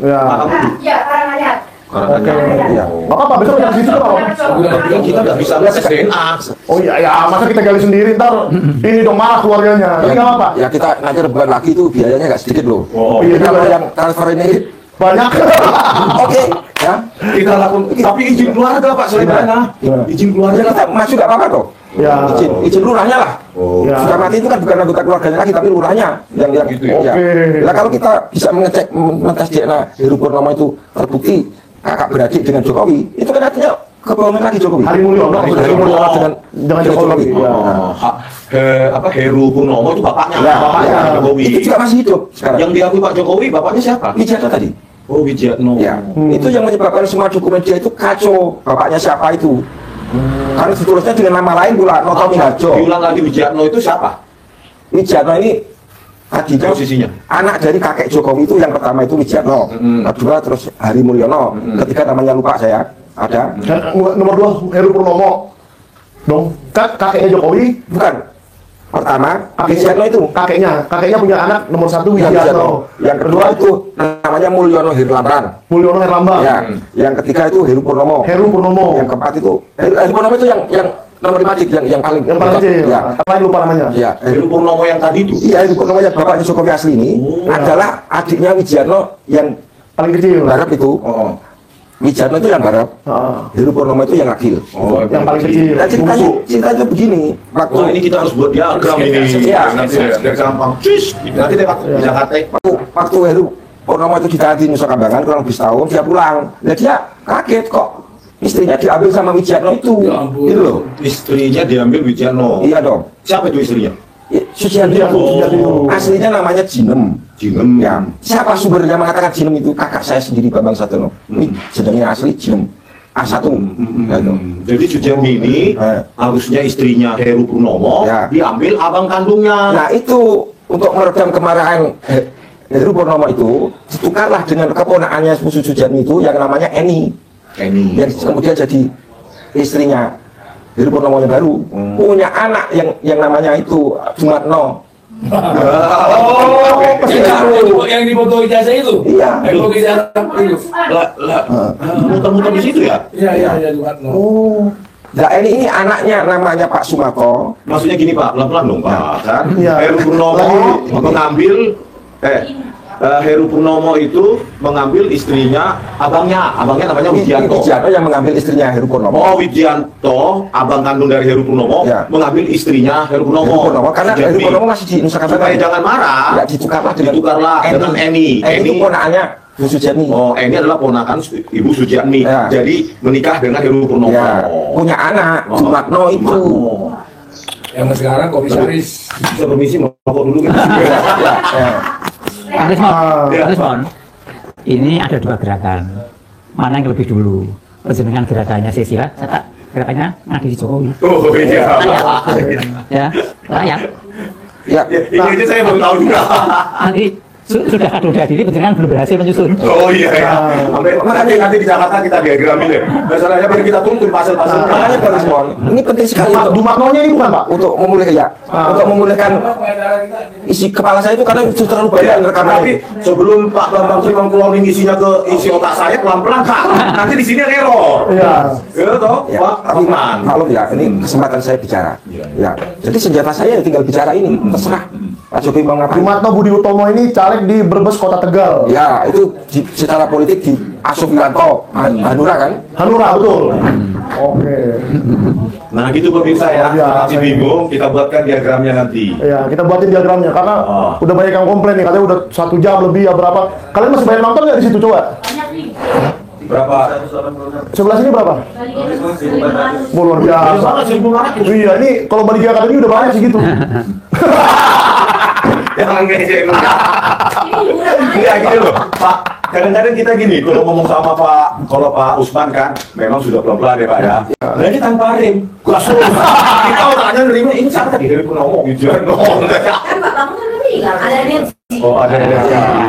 Ya. makam Iya, Karanganyar. Oke. Iya. Bapak besok yang di situ Pak. kan kita nggak bisa tes DNA. Oh iya, ya masa kita gali sendiri ntar ini dong marah keluarganya. Ini nggak apa? Ya kita nanti rebukan lagi itu biayanya nggak sedikit loh. Oh, iya. Kalau yang transfer ini Banyak. oke, ya. Kita lakukan. Tapi izin keluarga Pak selain Gimana? mana? Gimana? Izin Ya keluarga. kita masuk nggak apa-apa toh. Ya. Izin lurahnya lah. Oh. Ya. Sudah mati itu kan bukan anggota keluarganya lagi tapi lurahnya yang Gitu ya? ya. Oke. Nah kalau kita bisa mengecek mentes DNA Heru Purnomo itu terbukti kakak beradik dengan Jokowi, itu kan artinya kebohongan lagi Jokowi. Hari Mulyono. Hari Mulyono dengan Jokowi. Ya. Oh, Heru Purnomo itu bapaknya. Ya, Bapaknya Jokowi. Itu juga masih hidup sekarang. Yang diakui Pak Jokowi bapaknya siapa? Wijayanto tadi. Oh, Wijiatno. Ya, itu yang menyebabkan semua dokumen dia itu kacau. Bapaknya siapa itu? Karena seterusnya dengan nama lain pula, Noto Miharjo. Diulang lagi Wijiatno itu siapa? Wijayanto ini tadinya Posisinya? anak dari kakek Jokowi itu yang pertama itu Wijiyanto, kedua terus Hari Mulyono, ketiga namanya lupa saya. Ada Dan nomor 2 Heru Purnomo. Dong, kakeknya Jokowi. bukan pertama Wijiyanto itu Kakeknya punya anak nomor 1 yang Wijiyanto. yang kedua itu namanya Mulyono Herlambang. Mulyono Herlambang. Ya, yang ketiga itu Heru Purnomo. Heru Purnomo. Yang keempat itu Heru Purnomo itu yang nomor 5 yang paling Yang paling kecil. Ya. Apa yang lupa namanya? Ya, Heru Purnomo yang tadi itu. Iya, Heru Purnomo yang bapaknya Jokowi asli ini adalah adiknya Wijiyanto yang Paling kecil. Barep itu. Oh. Wijiyanto itu yang Barep. Heru Purnomo itu yang Akil. Oh, Yang paling kecil. Dan ceritanya begini, waktu Wah, ini kita harus buat diagram ini. Iya. Nanti biar gampang. Cis, nanti deh Pak di Jakarta. waktu Heru Purnomo itu ditahan di Nusa Kambangan kurang lebih setahun, dia pulang. Nah dia kaget kok istrinya diambil sama Wijiyanto itu. Ya ampun. Itu loh. Istrinya diambil Wijiatno. Iya dong. Siapa itu istrinya? Sucianto. Oh. Aslinya namanya Jinem. Jinem. Ya, siapa sumbernya mengatakan Jinem itu? Kakak saya sendiri Bambang Satono. Ini sedangnya asli Jinem. A1. Ya, itu. Jadi Suciani ini harusnya istrinya Heru Purnomo Ya. diambil abang kandungnya. Nah itu untuk meredam kemarahan Heru Purnomo itu ditukarlah dengan keponakannya Suciani itu yang namanya Eni. Ini. Yang kemudian jadi istrinya Heru Purnomo yang baru. Punya anak yang namanya itu Jumatno. Yang di foto ijazah itu. Iya. Yang foto ijazah itu. Muter-muter di situ ya? Iya, iya, Jumatno. Nah ini anaknya namanya Pak Sumarto. Maksudnya gini Pak, pelan-pelan dong Pak. Kan? Iya. Heru Purnomo mengambil Heru Purnomo itu mengambil istrinya abangnya namanya Wijianto. Wijianto yang mengambil istrinya Heru Purnomo. Oh, Wijianto, abang kandung dari Heru Purnomo, Ya. mengambil istrinya Heru Purnomo. Heru Purnomo karena Jadi, Heru Purnomo masih di Nusa Kambangan. supaya jangan marah, Ya ditukarlah dengan Eni. Eni itu ponakannya Bu Suciani. Oh, Eni adalah ponakan Ibu Sujiatmi. Ya. Jadi menikah dengan Heru Purnomo. Ya, punya anak Jumatno itu. Oh. Yang sekarang komisaris. Bisa permisi merokok dulu kan? Ya. Pak Rismon, ini ada dua gerakan. Mana yang lebih dulu? Perjenengan gerakannya Sesila, saya tak gerakannya ngadili Jokowi. Oh iya. Ya, rakyat. Ya, Ini aja saya baru tahu juga. Nanti sudah duda diri, pencegahan belum berhasil menyusun. Oh iya ya. Sampai nanti di Jakarta kita diagramin ya. Masalahnya biar kita tuntun pasal-pasal. Makanya Pak Rismon, ini penting sekali untuk Dumaknonya ini bukan Pak? untuk memulihkan ya, untuk memulihkan isi kepala saya itu karena itu terlalu banyak rekaman. Tapi sebelum Pak Bambang Tri mengkeluarin isinya ke isi otak saya pelan-pelan Kak. Nanti di sini error. Iya. Ya toh, Ya, Pak tapi Rahman. maklum ya, ini kesempatan saya bicara. Ya, jadi senjata saya tinggal bicara ini, terserah Pak Jokowi mau ngapain. Dumatno Budi Utomo ini caleg di Brebes Kota Tegal. Ya, itu secara politik di Asuh Wiranto, Hanura kan? Hanura betul. Oke. Nah gitu pemirsa ya, Ya, masih bingung, kita buatkan diagramnya nanti. Ya, kita buatin diagramnya karena udah banyak yang komplain nih, katanya udah 1 jam lebih ya berapa. Kalian masih banyak nonton nggak di situ coba? Berapa? Sebelah sini berapa? Oh, luar biasa. Iya, ini kalau Bali Akademi udah banyak sih gitu. Jangan ngejek lu. Iya gini loh, Pak. Kadang-kadang kita gini, kalau ngomong sama Pak Usman kan, memang sudah pelan-pelan ya Pak ya. Nah ini tamparin, langsung kita otaknya nerima ini siapa tadi dari Purnomo gitu. Kan Pak Bambang kan bilang ada energi. Oh ada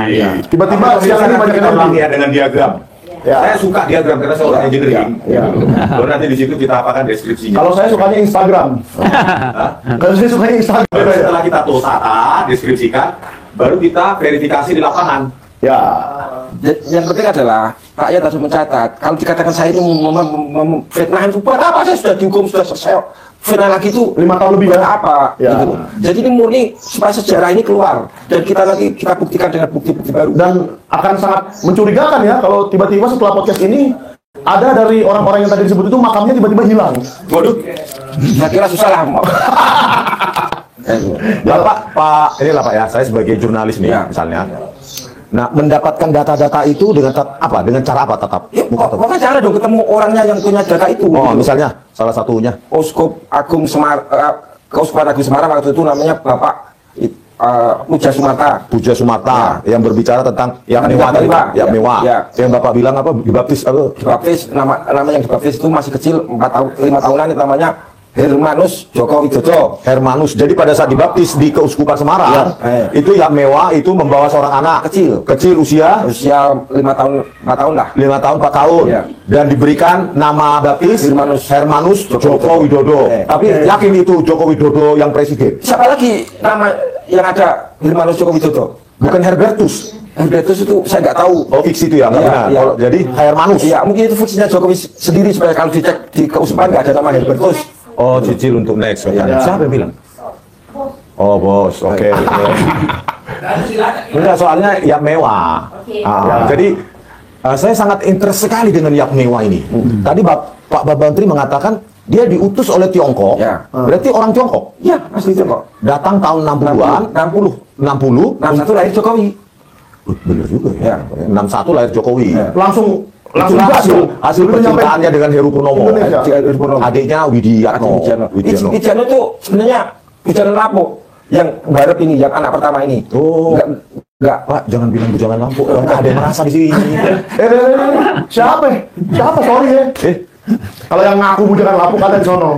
Iya. Tiba-tiba siang ini banyak kita yang ulang ya dengan diagram. Ya. Saya suka diagram karena saya orang engineering. Ya. Baru nanti di situ kita apakan deskripsinya. Kalau saya sukanya Instagram. Kalau saya sukanya Instagram. Baru setelah kita tata, deskripsikan, baru kita verifikasi di lapangan. Ya. Yang penting adalah rakyat harus mencatat. Kalau dikatakan saya ini memfitnah itu buat apa? Saya sudah dihukum, sudah selesai. Fitnah lagi itu 5 tahun lebih buat kan? apa? Ya. Gitu. Jadi ini murni supaya sejarah ini keluar dan kita nanti kita buktikan dengan bukti-bukti baru. Dan akan sangat mencurigakan ya kalau tiba-tiba setelah podcast ini ada dari orang-orang yang tadi disebut itu makamnya tiba-tiba hilang. Waduh, Saya kira susah lah. Ya Pak, inilah Pak ya, saya sebagai jurnalis nih Ya. misalnya. Nah, mendapatkan data-data itu dengan apa? Dengan cara apa tetap? Ya, pokoknya cara dong ketemu orangnya yang punya data itu. Oh, gitu. misalnya salah satunya. Uskup Agung Keuskupan Agung Semarang waktu itu namanya Bapak Puja Sumata. Puja Sumata yang berbicara tentang yang Kan mewah, dibaptis, Pak. yang Ya. mewah. Ya. Yang Bapak bilang apa? Dibaptis apa? Dibaptis nama yang dibaptis itu masih kecil 5 tahunan itu namanya Hermanus Joko Widodo. Hermanus. Jadi pada saat dibaptis di Keuskupan Semarang, itu yang mewah itu membawa seorang anak kecil usia 5 tahun 4 tahun lah. 5 tahun 4 tahun Ya. dan diberikan nama baptis Hermanus Joko Widodo. Tapi yakin itu Joko Widodo yang presiden? Siapa lagi nama yang ada Hermanus Joko Widodo? Bukan Herbertus. Herbertus itu saya nggak tahu. Oh, fiksi itu ya, nggak Iya, benar. iya. Kalau jadi Hermanus. Iya, mungkin itu fungsinya Jokowi sendiri supaya kalau dicek di Keuskupan nggak ada nama Herbertus. Oh, cicil untuk next. Iya. Siapa yang bilang? Oh, bos. Oke. Enggak, soalnya yang mewah. Oke. Jadi saya sangat interest sekali dengan yang mewah ini. Tadi Pak Bambang Tri mengatakan dia diutus oleh Tiongkok. Ya. Berarti orang Tiongkok. Iya, asli itu kok. Datang tahun 60-an, 60. 60, 61 lahir Jokowi. bener juga ya. Ya. 61 lahir Jokowi. Langsung Itulah gas hasil, dong. hasil Udah nyampe percintaannya dengan Heru Purnomo. Indonesia. Adiknya Widiatno. Widiatno itu sebenarnya Widiatno Lampung yang barep ini, yang anak pertama ini. Oh. Enggak. Pak, jangan bilang bujangan lampu. Enggak ada yang merasa di sini. Siapa? Siapa? Sorry ya. Kalau yang ngaku bujangan lapuk ada di sono.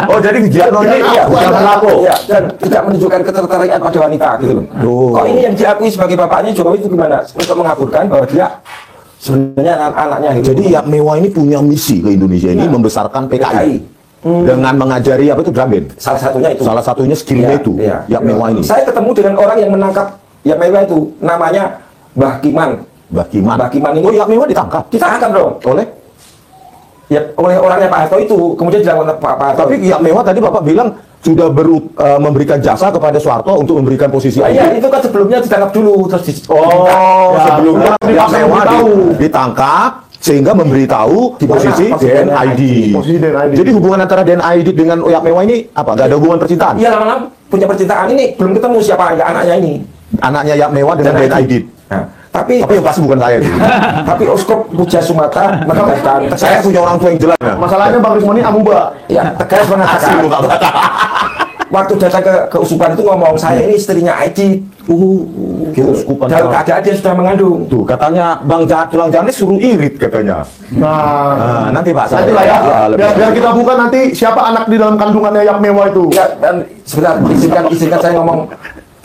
Oh, jadi Widiatno ini bujangan lampu. Iya, dan tidak menunjukkan ketertarikan pada wanita gitu loh. Kok ini yang diakui sebagai bapaknya Jokowi itu gimana? Untuk mengaburkan bahwa dia sebenarnya anaknya gitu. Jadi yang mewah ini punya misi ke Indonesia ini membesarkan PKI. Dengan mengajari apa itu drum band. Salah satunya itu. Salah satunya skillnya itu. Yang mewah ini. Saya ketemu dengan orang yang menangkap yang mewah itu, namanya Mbah Kiman. Mbah Kiman. Mbah Kiman ini. Oh, yang mewah ditangkap. Ditangkap dong. Oleh? Ya, oleh orangnya Pak Harto itu, kemudian dilakukan Pak Harto. Tapi yang mewah tadi Bapak bilang sudah memberikan jasa kepada Soeharto untuk memberikan posisi Iya, itu kan sebelumnya ditangkap dulu terus sebelumnya yang mewah tahu. ditangkap sehingga memberitahu di posisi DNID. Posisi DNID. Jadi hubungan antara DNID dengan Oyak Mewah ini apa? Gak ada hubungan percintaan? Iya, lama-lama punya percintaan ini belum ketemu siapa ya anaknya ini. Anaknya Oyak Mewah dengan DNID. Nah, tapi Tapi yang pasti bukan saya. tapi Uskup Puja Sumata menegaskan Saya punya orang tua yang jelas. Masalahnya Bang Rismoni amuba. ya tegas mengatakan waktu datang ke Uskupan itu ngomong saya ini istrinya Aidit. Gitu. Uskupan. Dalam keadaan dia sudah mengandung. Tuh katanya Bang Tulang Janis suruh irit katanya. Nah, Nanti Pak nanti lah ya. lebih- Biar kita buka nanti siapa anak di dalam kandungannya yang mewah itu. Ya, dan sebentar izinkan saya ngomong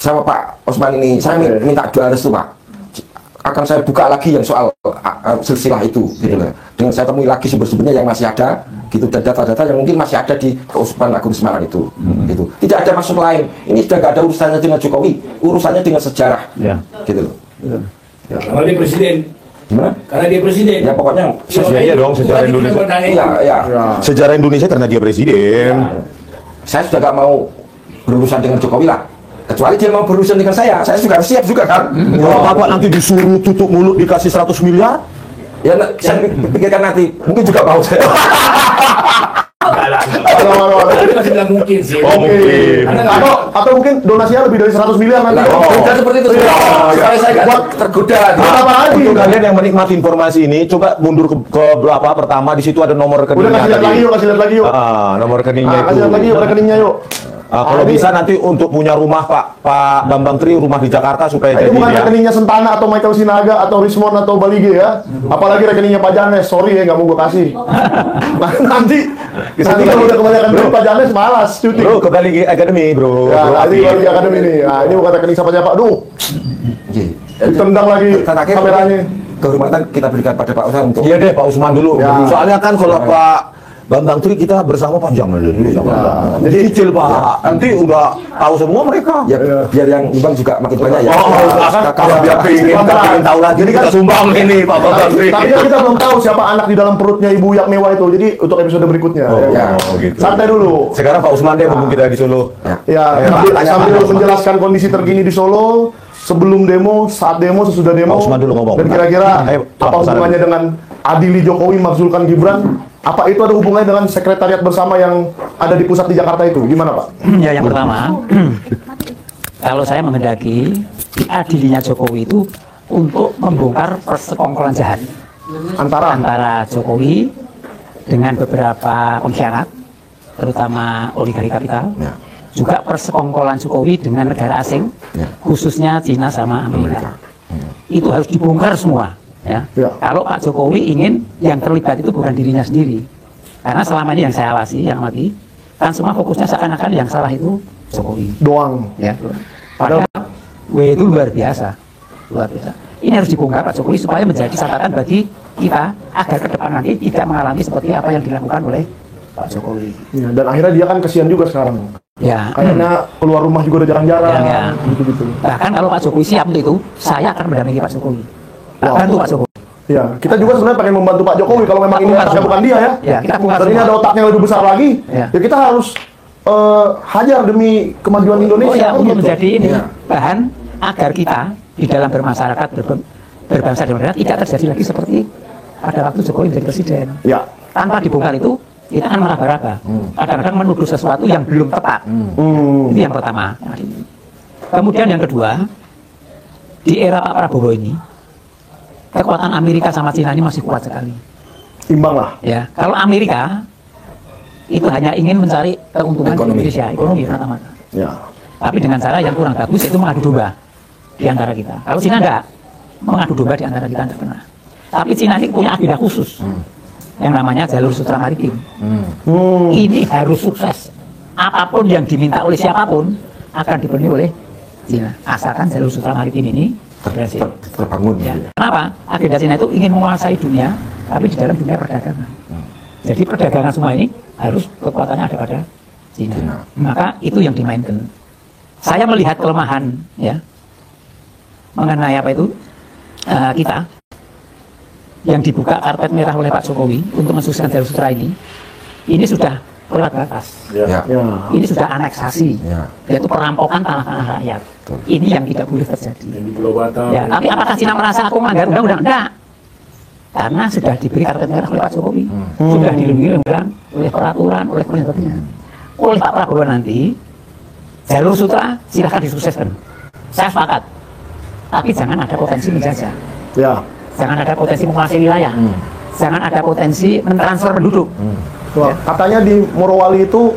sama Pak Osman ini, saya minta doa restu Pak. Akan saya buka lagi yang soal silsilah itu, gitu loh. Dengan saya temui lagi sumber-sumbernya yang masih ada, gitu, dan data-data yang mungkin masih ada di Keuskupan Agung Semarang itu, gitu. Tidak ada maksud lain. Ini sudah nggak ada urusannya dengan Jokowi, urusannya dengan sejarah, gitu loh. Karena dia presiden. Gimana? Karena dia presiden. Ya pokoknya Iya dong, sejarah Indonesia. Ya. Sejarah Indonesia karena dia presiden. Saya sudah nggak mau berurusan dengan Jokowi lah. Kecuali dia mau berurusan dengan saya juga siap juga kan. Kalau Bapak nanti disuruh tutup mulut dikasih 100 miliar, Ya, saya pikirkan nanti, mungkin juga mau saya. Tapi masih bilang mungkin sih. mungkin. Atau mungkin donasinya lebih dari 100 miliar nanti. Bisa seperti itu. Supaya saya nggak tergoda. Apa lagi? Untuk kalian yang menikmati informasi ini, coba mundur ke berapa pertama, di situ ada nomor Udah rekeningnya kasih lihat lagi yuk, kasih lihat lagi yuk. Nomor rekeningnya itu. Kasih lihat lagi yuk rekeningnya yuk. Kalau ini- bisa nanti untuk punya rumah Pak Bambang Tri, rumah di Jakarta supaya Ini jadi bukan ya. rekeningnya Sentana atau Michael Sinaga atau Rismond atau Balige ya. Apalagi rekeningnya Pak Janes. Sorry ya, nggak mau gue kasih. Nah, nanti kalau udah kebanyakan duit Pak Janes malas cuti. Bro, kembali ke akademi, bro. Ya, Bro, nanti Api. baru di akademi ini. Nah, ini bukan rekening siapa-siapa. Aduh, ditendang lagi Terakhir, kameranya. kehormatan kita berikan pada Pak Osman untuk Iya deh, Pak Usman dulu. Ya. Soalnya kan kalau Pak Bambang Tri kita bersama panjang dulu. Jadi kecil Pak. Nanti udah tahu semua mereka. ya biar yang nyumbang juga makin banyak ya. Kalau dia pengen tahu lagi, jadi kan sumbang ini Pak Bambang Tri. Tapi kan kita belum tahu siapa anak di dalam perutnya Ibu Yak Mewah itu. Jadi untuk episode berikutnya. ya. gitu. Santai dulu. Sekarang Pak Usman deh, mumpung kita di Solo. Ya, sambil menjelaskan kondisi terkini di Solo, sebelum demo, saat demo, sesudah demo, Pak Usman dulu ngomong. dan kira-kira Ayo, apa Pak, hubungannya dengan adili Jokowi, makzulkan Gibran? Apa itu ada hubungannya dengan sekretariat bersama yang ada di pusat di Jakarta itu? Gimana Pak? Ya, yang pertama, kalau saya menghendaki diadilinya Jokowi itu untuk membongkar persekongkolan jahat antara Jokowi dengan beberapa pengkhianat, terutama oligarki kapital, juga persekongkolan Jokowi dengan negara asing, khususnya Cina sama Amerika. Itu harus dibongkar semua. Ya. Kalau Pak Jokowi ingin yang terlibat itu bukan dirinya sendiri, karena selama ini yang saya awasi, yang amati, kan semua fokusnya seakan-akan yang salah itu Jokowi. Doang. Ya. Padahal itu luar biasa, luar biasa. Ini harus dibongkar Pak Jokowi supaya menjadi catatan bagi kita agar ke depan nanti tidak mengalami seperti apa yang dilakukan oleh Pak Jokowi. Ya, dan akhirnya dia kan kesian juga sekarang. Ya. Kayaknya keluar rumah juga udah jarang-jarang. Ya. Gitu-gitu. Bahkan kalau Pak Jokowi siap untuk itu, saya akan mendampingi Pak Jokowi. Bantu Pak Jokowi. Ya, kita juga sebenarnya pengen membantu Pak Jokowi kalau memang ini harusnya bukan dia ya. Ya, kita bongkar Dan ini semua. ada otaknya lebih besar lagi. Ya. Ya kita harus hajar demi kemajuan Indonesia. Oh ya, kan untuk gitu. menjadi ini bahan agar kita di dalam bermasyarakat, berbangsa dan bernegara tidak terjadi lagi seperti pada waktu Jokowi menjadi presiden. Ya. Tanpa dibongkar itu, kita akan meraba-raba. Kadang-kadang menuduh sesuatu yang belum tepat. Itu yang pertama. Kemudian yang kedua, di era Pak Prabowo ini, kekuatan Amerika sama Cina ini masih kuat sekali. Imbang lah. Ya, kalau Amerika itu hanya ingin mencari keuntungan di Indonesia, ekonomi mata-mata. Ya. Tapi dengan cara yang kurang bagus, itu mengadu domba di antara kita. Kalau Cina enggak, mengadu domba di antara kita enggak pernah. Tapi Cina ini punya agenda khusus yang namanya jalur sutra maritim. Ini harus sukses. Apapun yang diminta oleh siapapun akan dipenuhi oleh Cina. Asalkan jalur sutra maritim ini berhasil. terbangun. Ya. Kenapa? Agenda Cina itu ingin menguasai dunia, tapi di dalam dunia perdagangan. Jadi perdagangan semua ini harus kekuatannya ada pada Cina. Maka itu yang dimainkan. Saya melihat kelemahan ya mengenai apa itu kita yang dibuka karpet merah oleh Pak Jokowi untuk mensukseskan jalur sutra ini sudah lewat batas. Ya. Ini sudah aneksasi, Ya. yaitu perampokan tanah-tanah rakyat. Ini yang tidak boleh terjadi. Di Pulau Batam. Ya, tapi apakah Cina merasa aku melanggar undang-undang? Enggak. Karena sudah diberi karpet merah oleh Pak Jokowi, sudah dilindungi oleh peraturan, oleh sebagainya. Oleh Pak Prabowo nanti, jalur sutra silahkan disukseskan. Saya sepakat. Tapi jangan ada potensi menjajah. Ya. Jangan ada potensi menguasai wilayah. Jangan ada potensi mentransfer penduduk. Wah, katanya di Morowali itu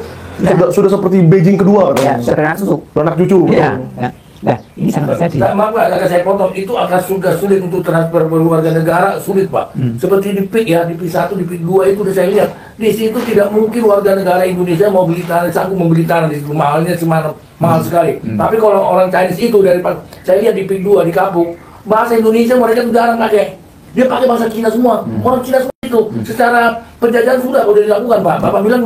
sudah seperti Beijing kedua Ya, katanya. sederhana susuk. Anak cucu. Ya, betul. ya. Nah, ini sangat terjadi. Maaf Pak, agak saya potong. Itu akan sulit untuk transfer warga negara, sulit Pak. Seperti di PIK ya, di PIK 1, di PIK 2 itu udah saya lihat. Di situ tidak mungkin warga negara Indonesia mau beli tanah, sanggup membeli tanah di situ. Mahalnya mahal sekali. Tapi kalau orang Chinese itu dari saya lihat di PIK 2 di Kapuk, bahasa Indonesia mereka tuh jarang pakai. Dia pakai bahasa Cina semua. Orang Cina semua itu secara penjajahan sudah dilakukan Pak. Bapak bilang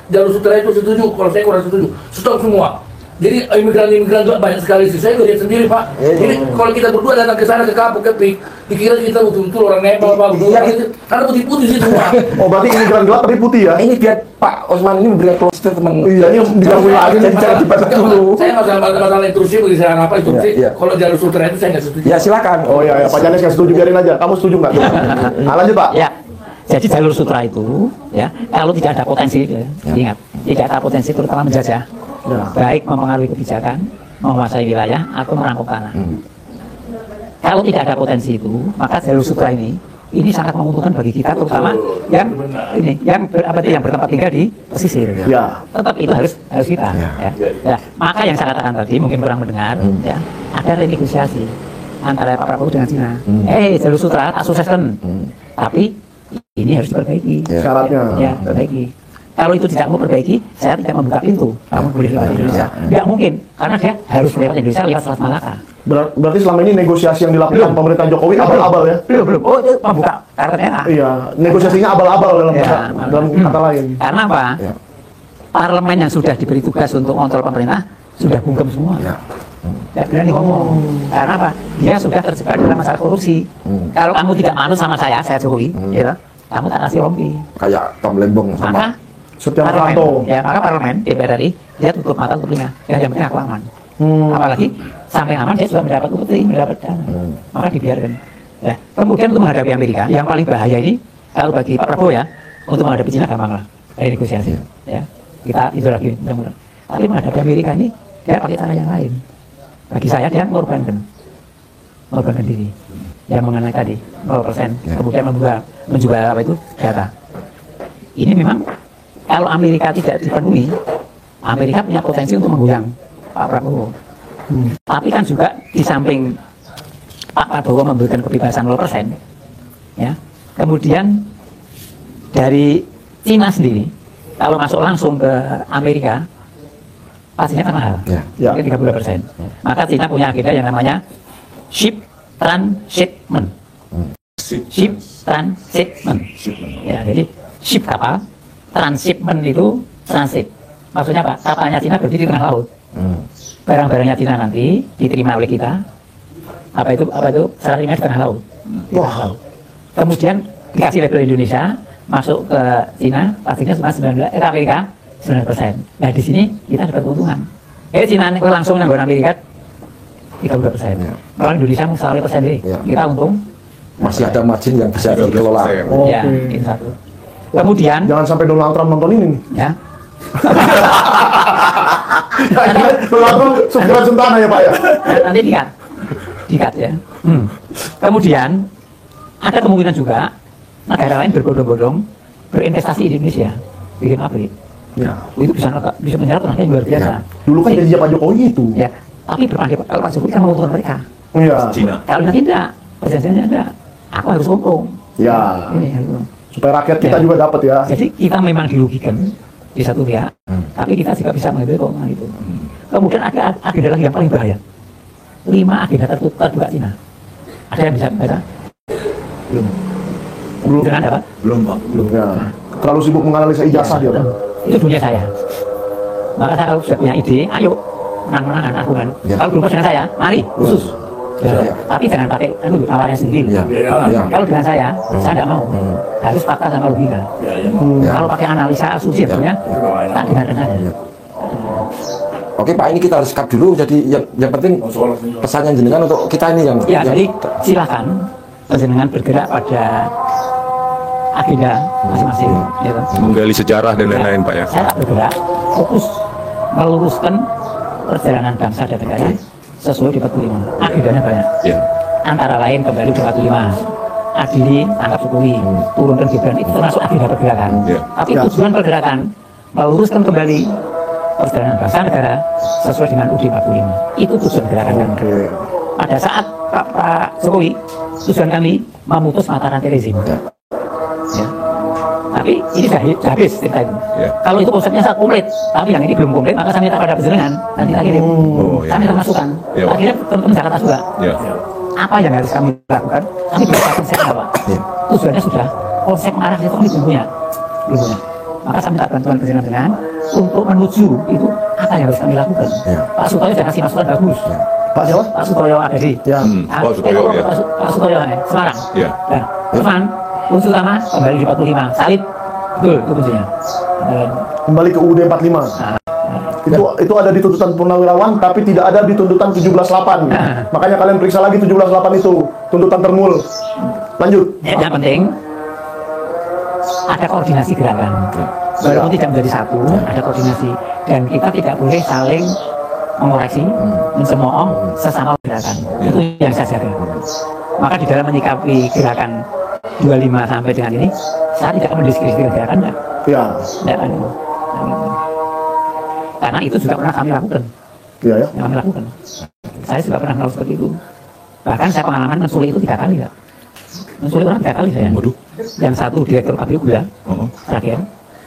jalur sutra itu setuju, kalau saya kurang setuju. Stop semua. Jadi imigran-imigran juga banyak sekali sih. Saya lihat sendiri Pak. Jadi kalau kita berdua datang ke sana ke Kapuk ke PIK, dikira kita betul-betul orang Nepal Pak. Karena putih-putih sih semua. Oh berarti imigran gelap tapi putih ya? Ini biar Pak Osman ini memberikan close statement. Iya ini digangguin lagi nih. Jangan dibaca dulu. Saya masalah intrusi bagi saya apa intrusi. Iya. Kalau jalur sutra itu saya nggak setuju. Ya silakan. Oh iya, Pak Janes nggak setuju, biarin aja. Kamu setuju nggak? Nah, lanjut Pak. Ya, jadi jalur sutra itu, ya, kalau tidak ada potensi, ya, ingat, tidak ada potensi terutama menjajah, baik mempengaruhi kebijakan, menguasai wilayah atau merampok tanah. Kalau tidak ada potensi itu, maka jalur sutra ini sangat menguntungkan bagi kita, terutama yang yang bertempat tinggal di pesisir. Ya. Tetap itu harus kita. Ya. Ya. Maka yang saya katakan tadi mungkin kurang mendengar, ya, ada renegosiasi antara Pak Prabowo dengan Cina. Jalur sutra tak sukseskan, tapi ini harus diperbaiki. Syaratnya. Ya, perbaiki. Kalau itu tidak mau perbaiki, saya tidak membuka pintu. Kamu boleh lewat Indonesia. Tidak mungkin, karena dia harus lewat Indonesia lewat Selat Malaka. Berarti selama ini negosiasi yang dilakukan pemerintah Jokowi abal-abal ya? Belum. Oh, itu membuka karena Iya, negosiasinya abal-abal dalam kata lain. Karena apa? Parlemen yang sudah diberi tugas untuk kontrol pemerintah sudah bungkem semua. Tidak berani ngomong. Karena apa? Dia sudah terjebak dalam masalah korupsi. Kalau kamu tidak manut sama saya Jokowi, ya, kamu tak kasih rompi. Kayak Tom Lembong sama Maka Setia parlemen, Novanto. ya, maka parlemen DPR RI dia tutup mata tutup telinga. Yang penting aku aman. Apalagi sampai aman dia sudah mendapat upeti, mendapat dana. Maka dibiarkan. Nah, kemudian untuk menghadapi Amerika, yang paling bahaya ini kalau bagi Pak Prabowo ya, untuk menghadapi Cina gampang lah, dari negosiasi. Ya, kita itu lagi mudah-mudahan. Tapi menghadapi Amerika ini dia pakai cara yang lain. Bagi saya dia mengorbankan diri. Yang mengenai tadi 0%, kemudian menjual apa itu data. Ini memang kalau Amerika tidak dipenuhi, Amerika punya potensi untuk menggoyang Pak Prabowo. Tapi kan juga di samping Pak Prabowo memberikan kebebasan 0%, ya. Kemudian dari Cina sendiri, kalau masuk langsung ke Amerika, pastinya kan mahal, mungkin 30%. Maka Cina punya agenda yang namanya ship transshipment. Ship transshipment. Ya, jadi ship kapal, transshipment itu transit. Maksudnya apa? Kapalnya Cina berdiri di tengah laut. Barang-barangnya Cina nanti diterima oleh kita. Apa itu? Secara ringan di tengah laut. Wah. Kemudian dikasih label Indonesia, masuk ke Cina, pastinya cuma Amerika 9%. Nah di sini kita dapat keuntungan. Cina langsung nanggung Amerika 32%. Kalau Indonesia mau 1% deh, kita untung. masih ada margin yang bisa dikelola. Ya, ini satu. Kemudian Jangan sampai Donald Trump nonton ini. ya. Donald Trump segera sentana ya Pak ya. Nanti dikat ya. Kemudian ada kemungkinan juga negara lain berbondong-bondong berinvestasi di Indonesia, bikin pabrik. Ya. Itu bisa menyerap tenaga yang luar biasa. Dulu kan janji Pak Jokowi itu. Ya, tapi berpandai kalau Pak Jokowi kan menguntungkan mereka. Iya. Cina. Kalau nanti tidak, perjanjiannya tidak. Aku harus untung. Ya. Ini harus. Supaya rakyat kita Ya. juga dapat ya. Jadi kita memang dirugikan di satu pihak, tapi kita juga bisa mengambil keuntungan itu. Kemudian ada agenda lagi yang paling bahaya. 5 agenda terbuka Cina. Ada yang bisa baca? Belum. Dengan apa? Belum Pak. Belum ya. Terlalu sibuk menganalisa ijazah dia Pak. Itu dunia saya. Maka saya kalau sudah punya ide, ayo menang-menangan argumen. Kalau belum dengan saya, mari khusus. Tapi jangan pakai awalnya sendiri. Kalau dengan saya tidak mau. Harus fakta sama logika. Kalau pakai analisa asumsi sebenarnya tak dengarkan saja. Oke Pak, ini kita harus cut dulu. Jadi yang penting pesannya jenengan untuk kita ini yang Ya, jadi silakan jenengan bergerak pada agenda masing-masing. Gitu. Menggali sejarah dan lain-lain Pak ya. Saya tak bergerak, fokus meluruskan perjalanan bangsa dan negara sesuai di 45. Agendanya banyak. Ya. Antara lain kembali di 45. Adili tangkap Jokowi, turunkan Gibran, itu termasuk agenda pergerakan. Ya. Tapi tujuan pergerakan meluruskan kembali Persaudaraan Bangsa Negara sesuai dengan UUD 45. Itu tujuan gerakan kami. Pada saat Pak Jokowi, tujuan kami memutus mata rantai rezim. Ya. Tapi ini sudah habis cerita itu. Kalau itu konsepnya sangat komplit, tapi yang ini belum komplit, maka saya minta pada penjenengan nanti kita kirim. Kami akan masukkan. Akhirnya teman-teman Jakarta juga. Apa yang harus kami lakukan? Kami belum tahu konsepnya apa. Tujuannya sudah konsep mengarah itu kami belum punya. Maka saya minta bantuan penjenengan untuk menuju itu apa yang harus kami lakukan. Pak Sutoyo sudah kasih masukan bagus. Pak siapa? Pak Sutoyo ada di. Pak Sutoyo, ya. Pak Sutoyo Semarang. Nah, Irfan, unsur utama kembali di 45. Salib, betul itu kuncinya. Kembali ke UUD 45. Itu ada di tuntutan Purnawirawan, tapi tidak ada di tuntutan 17.8. Makanya kalian periksa lagi 17.8 itu tuntutan termul. Lanjut. Yang penting ada koordinasi gerakan. Walaupun tidak menjadi satu, ada koordinasi dan kita tidak boleh saling mengoreksi, mencemooh sesama gerakan. Itu yang saya jaga. Maka di dalam menyikapi gerakan 25 sampai dengan ini, saya tidak mendiskreditkan gerakan, tidak ada. Karena itu juga pernah kami lakukan. Yang kami lakukan. Saya juga pernah melakukan seperti itu. Bahkan saya pengalaman mensulit itu 3 kali, Pak. Mensulit orang 3 kali saya. Yang satu direktur pabrik gula, terakhir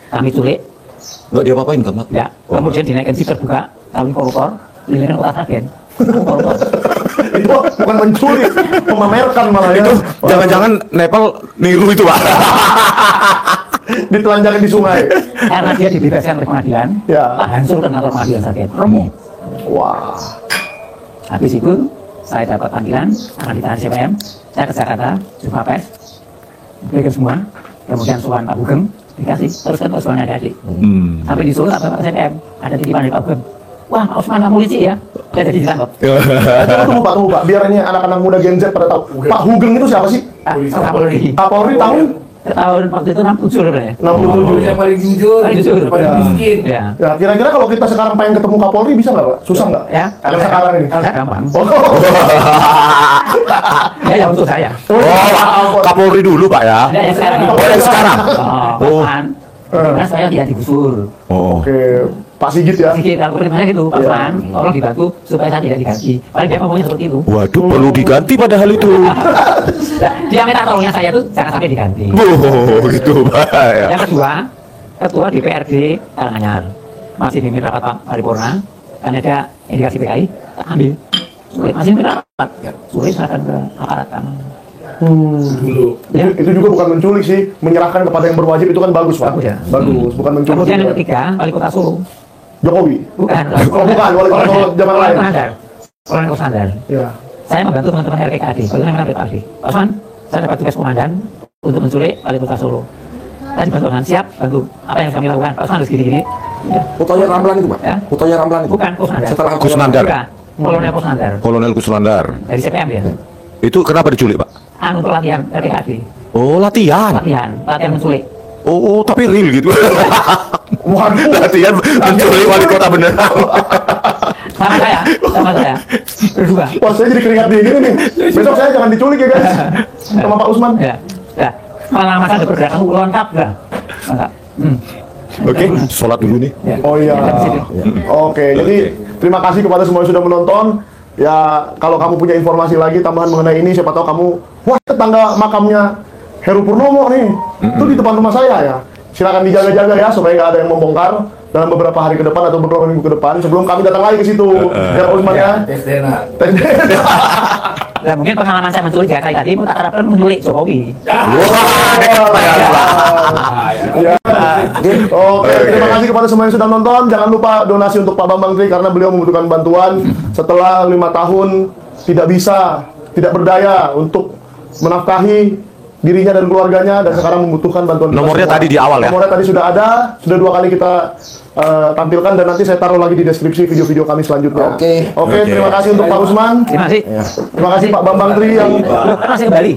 kami culik. Nggak dia apain Kak? Ya, kemudian dinaikkan si terbuka, kami koruptor, dinaikkan kota Sragen. Koruptor. Itu bukan menculik, memamerkan malah ya. Itu jangan-jangan Nepal niru itu Pak. Ditelanjangin di sungai. Karena dia dibebaskan oleh pengadilan, Pak hancurkan kantor pengadilan Sragen. Wah. Habis itu saya dapat panggilan akan ditahan CPM, saya ke Jakarta, jumpa pers, berikan semua, kemudian soal Pak Hugeng dikasih, teruskan Pak Usman ada adik. Sampai di Solo sampai Pak CPM, ada titipan dari Pak Hugeng. Wah, Pak Usman kamu polisi ya? Saya jadi ditangkap. Tunggu Pak, biar ini anak-anak muda Gen Z pada tahu. Pak Hugeng itu siapa sih? Kapolri. Kapolri tahun? Tahun waktu itu 67 sebenarnya. 67. Yang paling jujur, paling miskin. Ya. Ya, kira-kira kalau kita sekarang pengen ketemu Kapolri bisa nggak Pak? Susah nggak? Ya, Kalau sekarang ini. Kalau saya gampang. Ya, untuk saya. Kapolri dulu Pak ya. Ada yang sekarang. Yang sekarang. Karena saya tidak digusur. Oke, Pak Sigit ya. Sigit, kalau perintahnya gitu, Pak Usman, tolong dibantu supaya saya tidak diganti. Paling dia ngomongnya seperti itu. Waduh, perlu diganti padahal itu. Dia minta tolongnya saya tuh jangan sampai diganti. Oh, gitu Pak. Yang kedua, ketua DPRD Karanganyar masih diminta rapat Pak Paripurna, kan ada indikasi PKI, tak ambil. Sulit masih minta rapat, sulit serahkan ke aparat keamanan. Itu juga bukan menculik sih, menyerahkan kepada yang berwajib itu kan bagus Pak. Bagus ya. Bagus, bukan menculik. Kemudian yang ketiga, wali kota Solo. Jokowi. Bukan. Bukan, wali kota Solo zaman lain. Kolonel Kusnandar. Ya. Saya membantu teman-teman RKKD, bagaimana PKD. Pak Osman, saya dapat tugas komandan untuk menculik wali kota Solo. Tadi bantu dengan siap, bantu apa yang kami lakukan. Pak Osman harus gini-gini. Ya. Fotonya Ramlan itu Pak? Ya. Fotonya Ramlan itu? Bukan, Kusnandar. Setelah Kusnandar. Bukan, Kolonel Kusnandar. Kolonel Kusnandar. Dari CPM dia. Itu kenapa diculik Pak? Untuk latihan RKKD. Oh, latihan. Latihan menculik. Oh, tapi real gitu. Waduh. Latihan menculik wali kota beneran. Sama saya. Berdua. Wah, saya jadi keringat dingin nih. Besok saya jangan diculik ya guys. Sama Pak Usman. Ya. Ya. Pengalaman saya bergerak lengkap dah. Lengkap. Oke, sholat dulu nih. Ya. Oh iya. Oke, jadi terima kasih kepada semua yang sudah menonton. Ya, kalau kamu punya informasi lagi tambahan mengenai ini, siapa tahu kamu, wah tetangga makamnya Heru Purnomo nih, itu di depan rumah saya ya. Silakan dijaga-jaga ya supaya nggak ada yang membongkar dalam beberapa hari ke depan atau beberapa minggu ke depan sebelum kami datang lagi ke situ. Ya Pak Usman ya. Tes DNA. Nah, mungkin pengalaman saya menculik ya kayak tadi, tak harapkan menculik Jokowi. Oke, terima kasih kepada semua yang sudah nonton. Jangan lupa donasi untuk Pak Bambang Tri karena beliau membutuhkan bantuan setelah 5 tahun tidak berdaya untuk menafkahi dirinya dan keluarganya dan sekarang membutuhkan bantuan. Nomornya tadi di awal ya? Nomornya tadi sudah ada, sudah 2 kali kita tampilkan dan nanti saya taruh lagi di deskripsi video-video kami selanjutnya. Oke, terima kasih untuk Pak Usman. Terima kasih. Terima kasih Pak Bambang Tri yang Masih kembali.